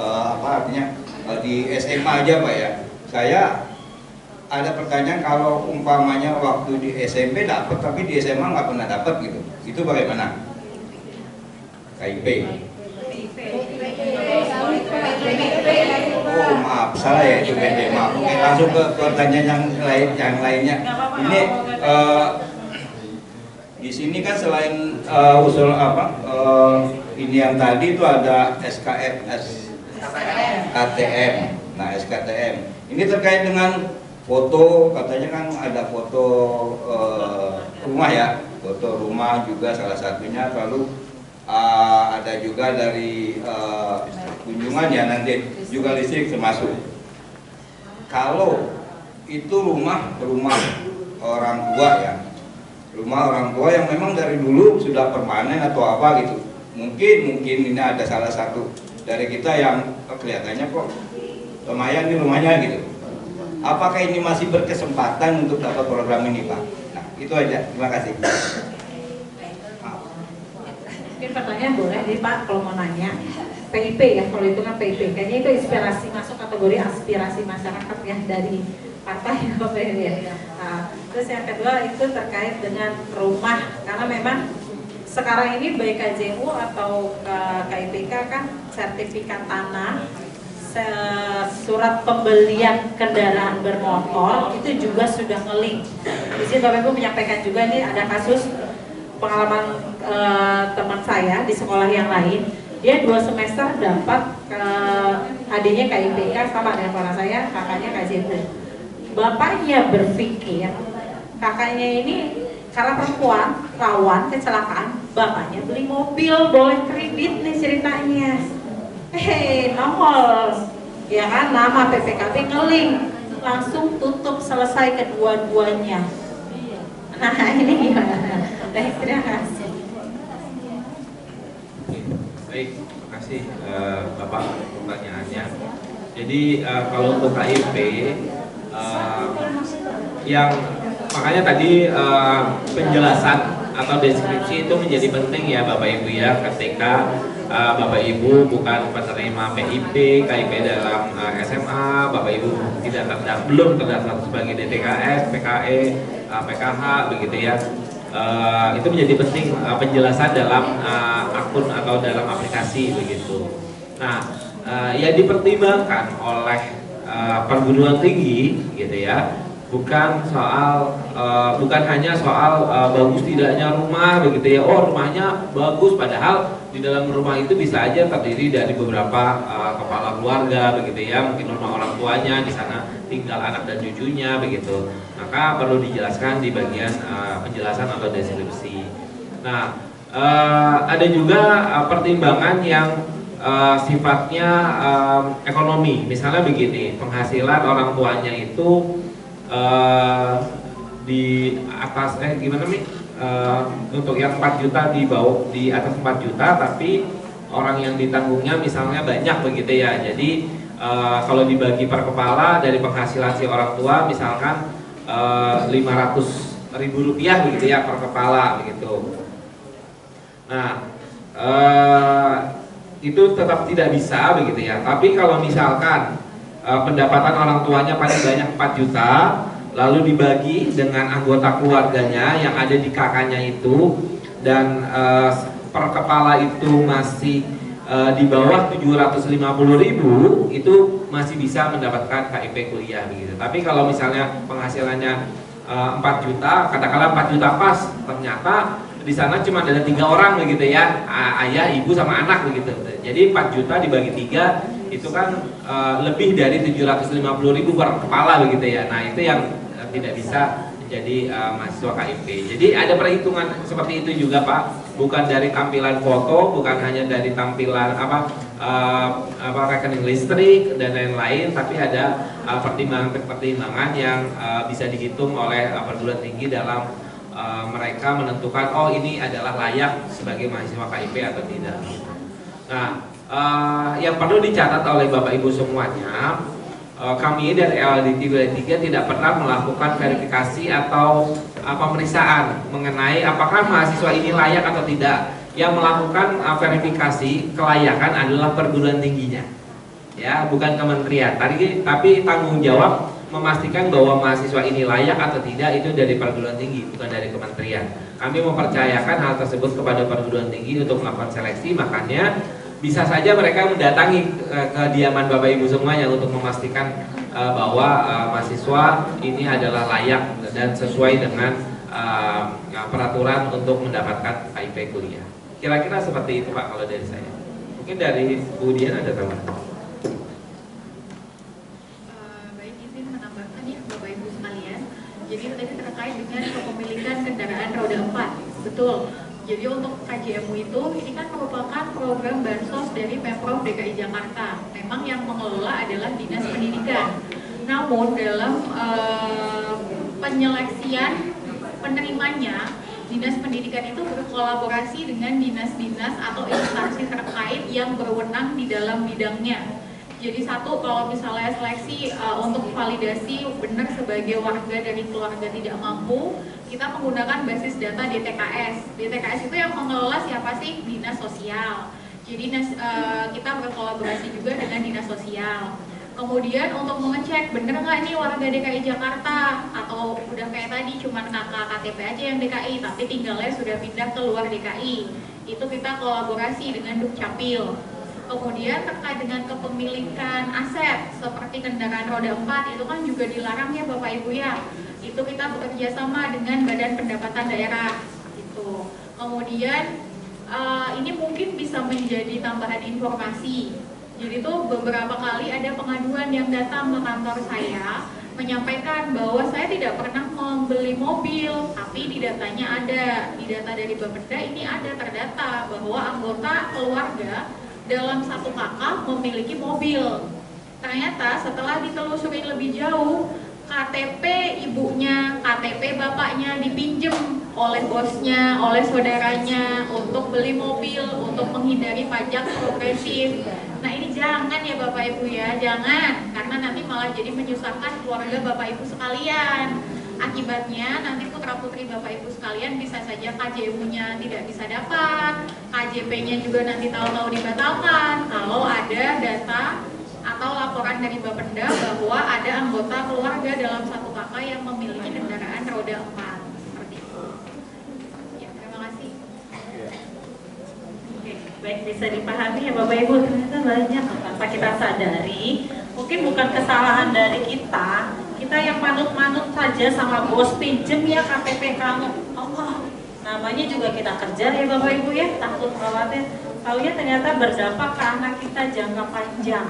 di SMA aja Pak ya. Saya ada pertanyaan, kalau umpamanya waktu di SMP dapat tapi di SMA nggak pernah dapat gitu, itu bagaimana? KIP. Oh maaf, salah ya itu PD. Maaf. Oke, langsung ke pertanyaan yang lainnya. Ini di sini kan selain usul ini yang tadi itu ada SKF KTM. Nah, SKTM. Ini terkait dengan foto, katanya kan ada foto rumah ya, foto rumah juga salah satunya. Lalu ada juga dari kunjungan ya, nanti juga listrik termasuk. Kalau itu rumah orang tua ya, rumah orang tua yang memang dari dulu sudah permanen atau apa gitu. Mungkin ini ada salah satu dari kita yang kelihatannya kok lumayan nih rumahnya gitu. Apakah ini masih berkesempatan untuk dapat program ini, Pak? Nah, itu aja. Terima kasih. Mungkin pertanyaan boleh nih Pak, kalau mau nanya PIP ya, kalau itu kan PIP, kayaknya itu inspirasi masuk kategori aspirasi masyarakat ya dari partai ya. Nah, terus yang kedua itu terkait dengan rumah, karena memang sekarang ini baik KJU atau KIPK kan sertifikat tanah, surat pembelian kendaraan bermotor itu juga sudah nge-link. Di sini Bapak Ibu menyampaikan juga ini ada kasus pengalaman teman saya di sekolah yang lain, dia 2 semester dapat adiknya KIPK sama dengan orang saya, kakaknya KJU. Bapaknya berpikir kakaknya ini karena perempuan rawan kecelakaan, bapaknya beli mobil boleh kredit nih ceritanya. Nongol ya kan, nama PPKB ngeling, langsung tutup selesai kedua-duanya. Nah ini gimana? Terima kasih. Baik, terima kasih Bapak pertanyaannya. Jadi kalau untuk KIP yang makanya tadi penjelasan atau deskripsi itu menjadi penting ya Bapak Ibu ya, ketika Bapak Ibu bukan penerima PIP, KIP dalam SMA, Bapak Ibu belum terdaftar sebagai DTKS, PKE, PKH begitu ya. Itu menjadi penting penjelasan dalam akun atau dalam aplikasi begitu. Nah, yang dipertimbangkan oleh perguruan tinggi gitu ya, bukan hanya soal bagus tidaknya rumah begitu ya. Oh, rumahnya bagus, padahal di dalam rumah itu bisa aja terdiri dari beberapa kepala keluarga begitu ya, mungkin rumah orang tuanya di sana tinggal anak dan cucunya begitu. Maka perlu dijelaskan di bagian penjelasan atau deskripsi. Nah, ada juga pertimbangan yang sifatnya ekonomi. Misalnya begini, penghasilan orang tuanya itu di atas gimana nih, untuk yang 4 juta di atas 4 juta, tapi orang yang ditanggungnya misalnya banyak begitu ya. Jadi kalau dibagi per kepala dari penghasilan si orang tua misalkan 500.000 rupiah begitu ya per kepala begitu. Nah, itu tetap tidak bisa begitu ya. Tapi kalau misalkan pendapatan orang tuanya paling banyak 4 juta, lalu dibagi dengan anggota keluarganya yang ada di kakaknya itu, dan per kepala itu masih di bawah 750.000, itu masih bisa mendapatkan KIP kuliah begitu. Tapi kalau misalnya penghasilannya 4 juta, katakanlah 4 juta pas, ternyata di sana cuma ada 3 orang begitu ya, ayah, ibu sama anak begitu. Jadi 4 juta dibagi 3 itu kan lebih dari 750.000 per kepala begitu ya. Nah, itu yang tidak bisa menjadi mahasiswa KIP. Jadi ada perhitungan seperti itu juga Pak, bukan dari tampilan foto, bukan hanya dari tampilan rekening listrik dan lain-lain, tapi ada pertimbangan-pertimbangan yang bisa dihitung oleh perguruan tinggi dalam mereka menentukan oh ini adalah layak sebagai mahasiswa KIP atau tidak. Nah, yang perlu dicatat oleh Bapak Ibu semuanya, kami dari LLDT Wilayah 3 tidak pernah melakukan verifikasi atau pemeriksaan mengenai apakah mahasiswa ini layak atau tidak. Yang melakukan verifikasi kelayakan adalah perguruan tingginya, ya, bukan kementerian. Tapi tanggung jawab memastikan bahwa mahasiswa ini layak atau tidak itu dari perguruan tinggi, bukan dari kementerian. Kami mempercayakan hal tersebut kepada perguruan tinggi untuk melakukan seleksi, makanya bisa saja mereka mendatangi kediaman Bapak Ibu semuanya untuk memastikan bahwa mahasiswa ini adalah layak dan sesuai dengan peraturan untuk mendapatkan KIP kuliah. Kira-kira seperti itu Pak kalau dari saya. Mungkin dari Bu Dian ada tambahan. terkait dengan kepemilikan kendaraan roda 4. Betul. Jadi untuk KJMU itu, ini kan merupakan program bansos dari Pemprov DKI Jakarta. Memang yang mengelola adalah Dinas Pendidikan. Namun dalam penyeleksian penerimanya, Dinas Pendidikan itu berkolaborasi dengan dinas-dinas atau instansi terkait yang berwenang di dalam bidangnya. Jadi satu, kalau misalnya seleksi untuk validasi benar sebagai warga dari keluarga tidak mampu, kita menggunakan basis data DTKS. DTKS itu yang mengelola siapa sih? Dinas Sosial. Jadi kita berkolaborasi juga dengan Dinas Sosial. Kemudian untuk mengecek bener nggak ini warga DKI Jakarta, atau udah kayak tadi cuman kakak KTP aja yang DKI tapi tinggalnya sudah pindah ke luar DKI, itu kita kolaborasi dengan Dukcapil. Kemudian terkait dengan kepemilikan aset seperti kendaraan roda 4 itu kan juga dilarang ya Bapak Ibu ya. Itu kita bekerja sama dengan Badan Pendapatan Daerah gitu. Kemudian ini mungkin bisa menjadi tambahan informasi. Jadi tuh beberapa kali ada pengaduan yang datang ke kantor saya menyampaikan bahwa saya tidak pernah membeli mobil, tapi di datanya ada, di data dari Bapeda ini ada terdata bahwa anggota keluarga dalam satu kakak memiliki mobil. Ternyata setelah ditelusuri lebih jauh, KTP ibunya, KTP bapaknya dipinjem oleh bosnya, oleh saudaranya untuk beli mobil, untuk menghindari pajak progresif. Nah ini jangan ya Bapak Ibu ya, jangan, karena nanti malah jadi menyusahkan keluarga Bapak Ibu sekalian. Akibatnya nanti putra-putri Bapak Ibu sekalian bisa saja KJMU-nya tidak bisa dapat, KJP-nya juga nanti tahu-tahu dibatalkan kalau ada data atau laporan dari Bapeda bahwa ada anggota keluarga dalam satu kakak yang memiliki kendaraan roda 4 seperti itu. Ya, terima kasih. Oke, baik, bisa dipahami ya Bapak Ibu, ternyata banyak tanpa kita sadari. Mungkin bukan kesalahan dari kita yang manut-manut saja sama bos, pinjem ya KTP kamu. Allah, namanya juga kita kerja ya Bapak Ibu ya, takut khawatir. Taunya ternyata berdampak ke anak kita jangka panjang.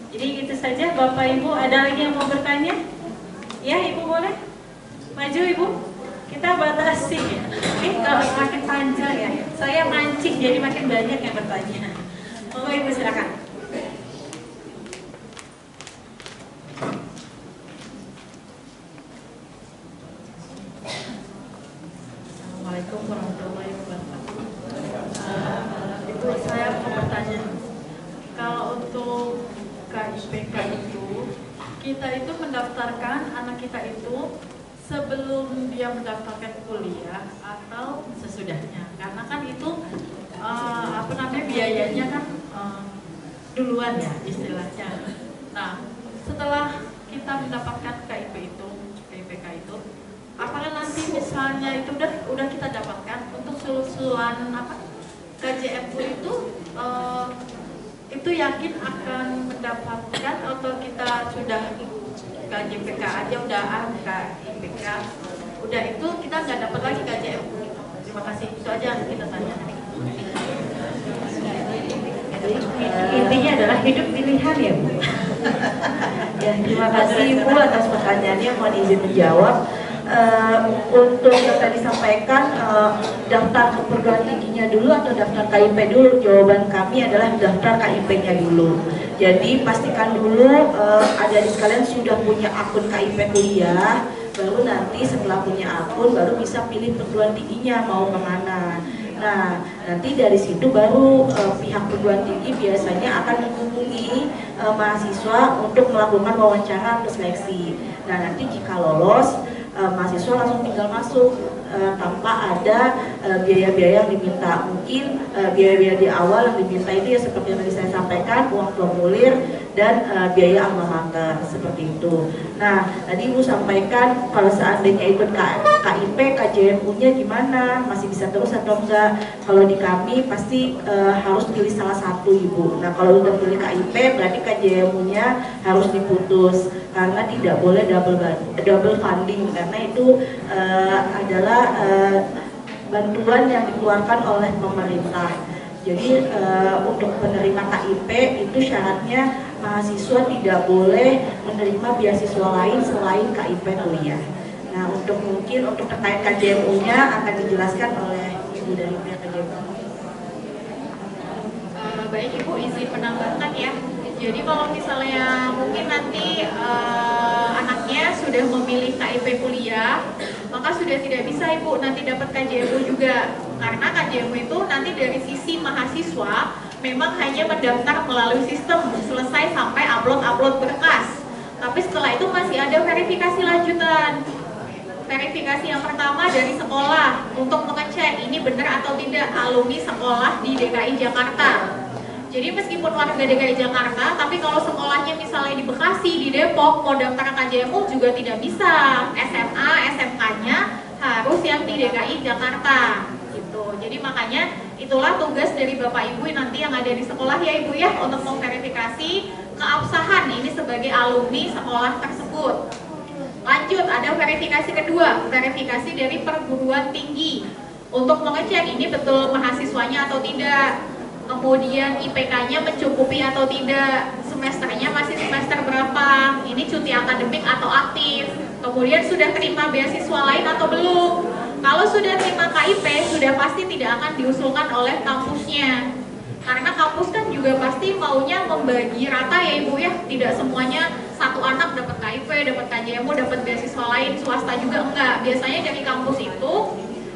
Jadi gitu saja Bapak Ibu, ada lagi yang mau bertanya? Ya Ibu boleh? Maju Ibu, kita batasi ya. Kalau makin panjang ya, saya mancing jadi makin banyak yang bertanya. Bapak Ibu silakan. Assalamualaikum warahmatullahi wabarakatuh. Ibu, saya mau bertanya, kalau untuk KIPK itu, kita itu mendaftarkan anak kita itu sebelum dia mendaftarkan kuliah atau sesudahnya, karena kan itu biayanya kan duluan ya istilahnya. Nah, setelah kita mendapatkan KIPK itu, apakah nanti misalnya itu udah kita dapatkan untuk sulusulan KJMU itu yakin akan mendapatkan atau kita sudah KJPK aja udah KIPK udah itu kita nggak dapat lagi KJMU. Terima kasih, itu aja yang kita tanya. Intinya adalah hidup pilihan ya Bu. Ya, terima kasih Bu atas pertanyaannya, mohon izin menjawab. Untuk yang tadi disampaikan, daftar ke perguruan tingginya dulu atau daftar KIP dulu, jawaban kami adalah daftar KIP-nya dulu. Jadi pastikan dulu adik-adik sekalian sudah punya akun KIP kuliah, baru nanti setelah punya akun baru bisa pilih perguruan tingginya mau kemana. Nah, nanti dari situ baru pihak perguruan tinggi biasanya akan menghubungi mahasiswa untuk melakukan wawancara atau seleksi. Nah, nanti jika lolos, mahasiswa langsung tinggal masuk tanpa ada biaya-biaya yang diminta. Mungkin biaya-biaya di awal yang diminta itu ya seperti yang tadi saya sampaikan, uang formulir dan biaya alma mater seperti itu. Nah, tadi Ibu sampaikan kalau seandainya ikut KIP, KJMU-nya gimana? Masih bisa terus atau enggak? Kalau di kami pasti harus pilih salah satu Ibu. Nah, kalau udah pilih KIP berarti KJMU-nya harus diputus karena tidak boleh double funding, karena itu adalah bantuan yang dikeluarkan oleh pemerintah. Jadi untuk penerima KIP itu syaratnya mahasiswa tidak boleh menerima beasiswa lain selain KIP kuliah. Nah, mungkin untuk terkait KJMU-nya akan dijelaskan oleh Ibu dari pihak KJMU. Baik Ibu, izin menambahkan ya. Jadi kalau misalnya mungkin nanti anaknya sudah memilih KIP kuliah, maka sudah tidak bisa Ibu nanti dapat KJMU juga. Karena KJMU itu nanti dari sisi mahasiswa memang hanya mendaftar melalui sistem, selesai sampai upload berkas. Tapi setelah itu masih ada verifikasi lanjutan. Verifikasi yang pertama dari sekolah untuk mengecek ini benar atau tidak alumni sekolah di DKI Jakarta. Jadi meskipun warga DKI Jakarta, tapi kalau sekolahnya misalnya di Bekasi, di Depok, mau daftar KJMU juga tidak bisa. SMA, SMK-nya harus yang di DKI Jakarta. Gitu. Jadi makanya itulah tugas dari Bapak Ibu nanti yang ada di sekolah ya Ibu ya, untuk memverifikasi keabsahan ini sebagai alumni sekolah tersebut. Lanjut, ada verifikasi kedua, verifikasi dari perguruan tinggi untuk mengecek ini betul mahasiswanya atau tidak. Kemudian IPK-nya mencukupi atau tidak, semesternya masih semester berapa, ini cuti akademik atau aktif, kemudian sudah terima beasiswa lain atau belum. Kalau sudah terima KIP, sudah pasti tidak akan diusulkan oleh kampusnya. Karena kampus kan juga pasti maunya membagi rata ya Ibu ya, tidak semuanya satu anak dapat KIP, dapat KJMU, dapat beasiswa lain, swasta juga enggak. Biasanya dari kampus itu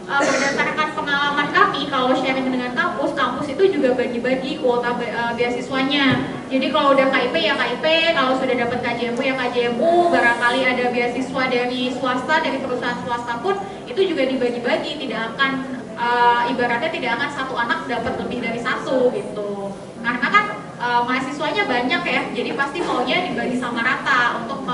berdasarkan pengalaman kami, kalau sharing dengan kampus itu juga bagi-bagi kuota beasiswanya. Jadi kalau udah KIP ya KIP, kalau sudah dapat KJMU ya KJMU, barangkali ada beasiswa dari swasta, dari perusahaan swasta pun itu juga dibagi-bagi, tidak akan ibaratnya tidak akan satu anak dapat lebih dari satu gitu. Karena kan mahasiswanya banyak ya, jadi pasti maunya dibagi sama rata untuk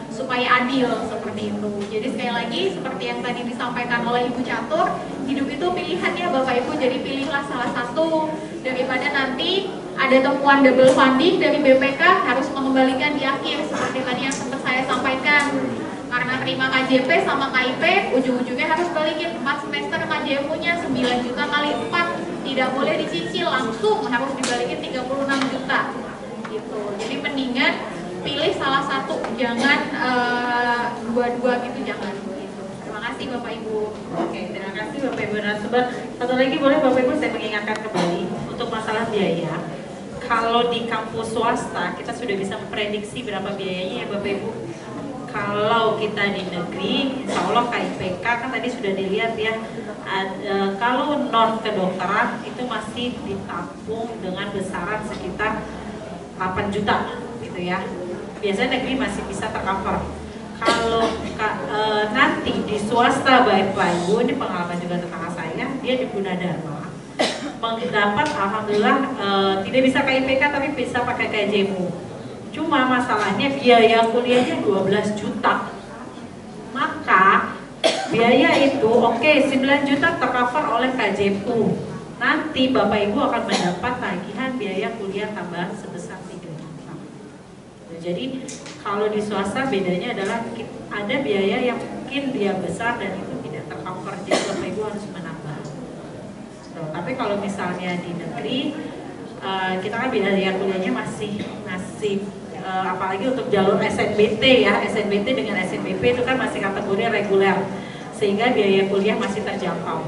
supaya adil seperti itu. Jadi sekali lagi seperti yang tadi disampaikan oleh Ibu Catur, hidup itu pilihan ya Bapak Ibu, jadi pilihlah salah satu daripada nanti ada temuan double funding dari BPK harus mengembalikan di akhir seperti tadi yang sempat saya sampaikan. Karena terima KJP sama KIP, ujung-ujungnya harus balikin 4 semester KJMU-nya 9 juta kali 4, tidak boleh dicicil, langsung harus dibalikin 36 juta gitu. Jadi mendingan pilih salah satu, jangan dua-dua gitu, jangan gitu. Terima kasih Bapak Ibu. Oke, terima kasih Bapak Ibu narasumber. Satu lagi boleh Bapak Ibu saya mengingatkan kembali untuk masalah biaya. Kalau di kampus swasta kita sudah bisa memprediksi berapa biayanya ya Bapak Ibu. Kalau kita di negeri, insya Allah KIPK kan tadi sudah dilihat ya. Kalau non kedokteran itu masih ditampung dengan besaran sekitar 8 juta gitu ya. Biasanya negeri masih bisa tercover. Kalau nanti di swasta Bapak Ibu, ini pengalaman juga tetangga saya, dia di Gunadarma mendapat alhamdulillah tidak bisa KIPK tapi bisa pakai KJMU. Cuma masalahnya biaya kuliahnya 12 juta. Maka biaya itu oke, 9 juta tercover oleh KJMU. Nanti Bapak Ibu akan mendapat tagihan biaya kuliah tambahan sebesar 3 juta. Jadi kalau di swasta bedanya adalah ada biaya yang mungkin dia besar dan itu tidak tercover, jadi Bapak Ibu harus menambah. Tapi kalau misalnya di negeri kita kan biaya kuliahnya masih apalagi untuk jalur SNBT ya, SNBT dengan SNBP itu kan masih kategori reguler, sehingga biaya kuliah masih terjangkau.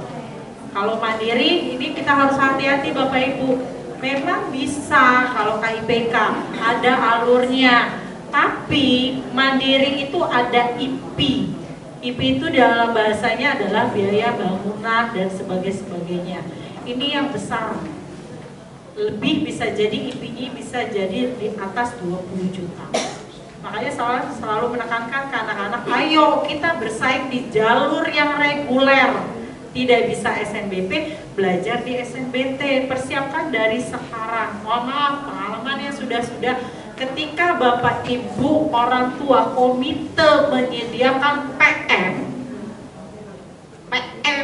Kalau mandiri ini kita harus hati-hati Bapak Ibu. Memang bisa kalau KIPK ada alurnya, tapi mandiri itu ada IP. IP itu dalam bahasanya adalah biaya bangunan dan sebagainya. Ini yang besar. Lebih bisa jadi IPI bisa jadi di atas 20 juta. Makanya selalu menekankan ke anak-anak, ayo kita bersaing di jalur yang reguler. Tidak bisa SNBP, belajar di SNBT, persiapkan dari sekarang. Mohon maaf, pengalamannya sudah ketika Bapak Ibu orang tua komite menyediakan PM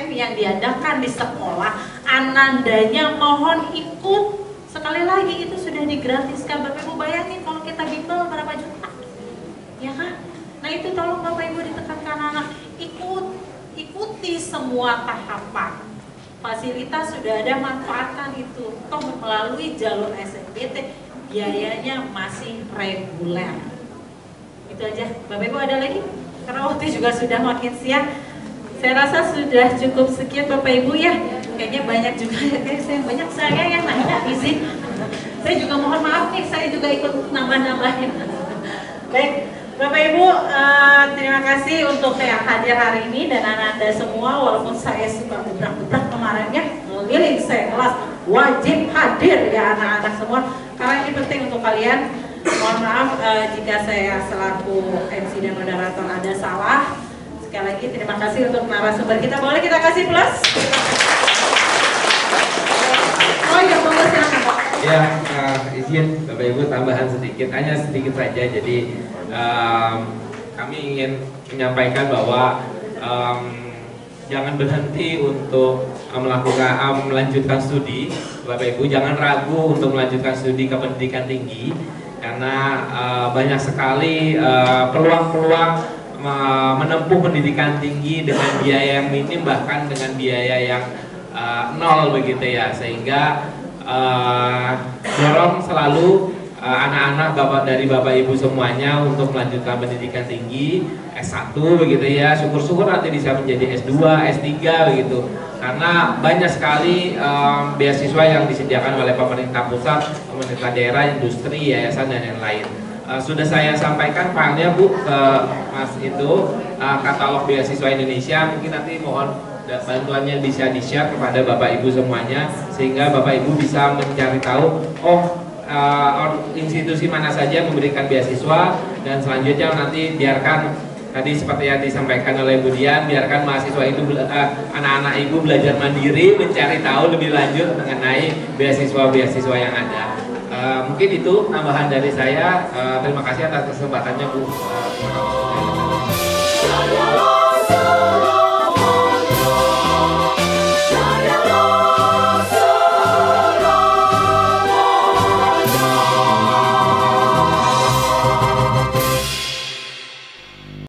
yang diadakan di sekolah, anandanya mohon ikut. Sekali lagi itu sudah digratiskan. Bapak Ibu bayangin kalau kita bimbel berapa juta, ya kan? Nah itu tolong Bapak Ibu ditekankan anak, ikuti semua tahapan. Fasilitas sudah ada, manfaatkan itu. Toh melalui jalur SNBT biayanya masih reguler. Itu aja. Bapak Ibu ada lagi? karena waktu juga sudah makin siang. Saya rasa sudah cukup sekian Bapak Ibu ya. Kayaknya banyak juga saya yang nanya izin. Saya juga mohon maaf nih, saya juga ikut nambah-nambahin. Baik, Bapak Ibu, terima kasih untuk yang hadir hari ini dan Anda semua. Walaupun saya suka gebrak-gebrak kemarinnya, ngeliling saya kelas, wajib hadir ya anak-anak semua. Karena ini penting untuk kalian. Mohon maaf jika saya selaku MC dan moderator ada salah. Sekali lagi terima kasih untuk narasumber kita. Boleh kita kasih plus? Oh iya, Bapak silakan Pak. Ya, izin Bapak Ibu tambahan sedikit, hanya sedikit saja. Jadi kami ingin menyampaikan bahwa jangan berhenti untuk melanjutkan studi, Bapak Ibu. Jangan ragu untuk melanjutkan studi ke pendidikan tinggi, karena banyak sekali peluang-peluang menempuh pendidikan tinggi dengan biaya yang minim, bahkan dengan biaya yang nol begitu ya, sehingga dorong selalu anak-anak dari Bapak Ibu semuanya untuk melanjutkan pendidikan tinggi S1 begitu ya. Syukur-syukur nanti bisa menjadi S2, S3 begitu. Karena banyak sekali beasiswa yang disediakan oleh pemerintah pusat, pemerintah daerah, industri, yayasan dan yang lain. Sudah saya sampaikan filenya Bu ke Mas itu, katalog beasiswa Indonesia. Mungkin nanti mohon bantuannya bisa di-share kepada Bapak Ibu semuanya, sehingga Bapak Ibu bisa mencari tahu institusi mana saja memberikan beasiswa, dan selanjutnya nanti biarkan tadi seperti yang disampaikan oleh Bu Dian, biarkan mahasiswa itu anak-anak Ibu belajar mandiri, mencari tahu lebih lanjut mengenai beasiswa-beasiswa yang ada. Mungkin itu tambahan dari saya. Terima kasih atas kesempatannya Bu.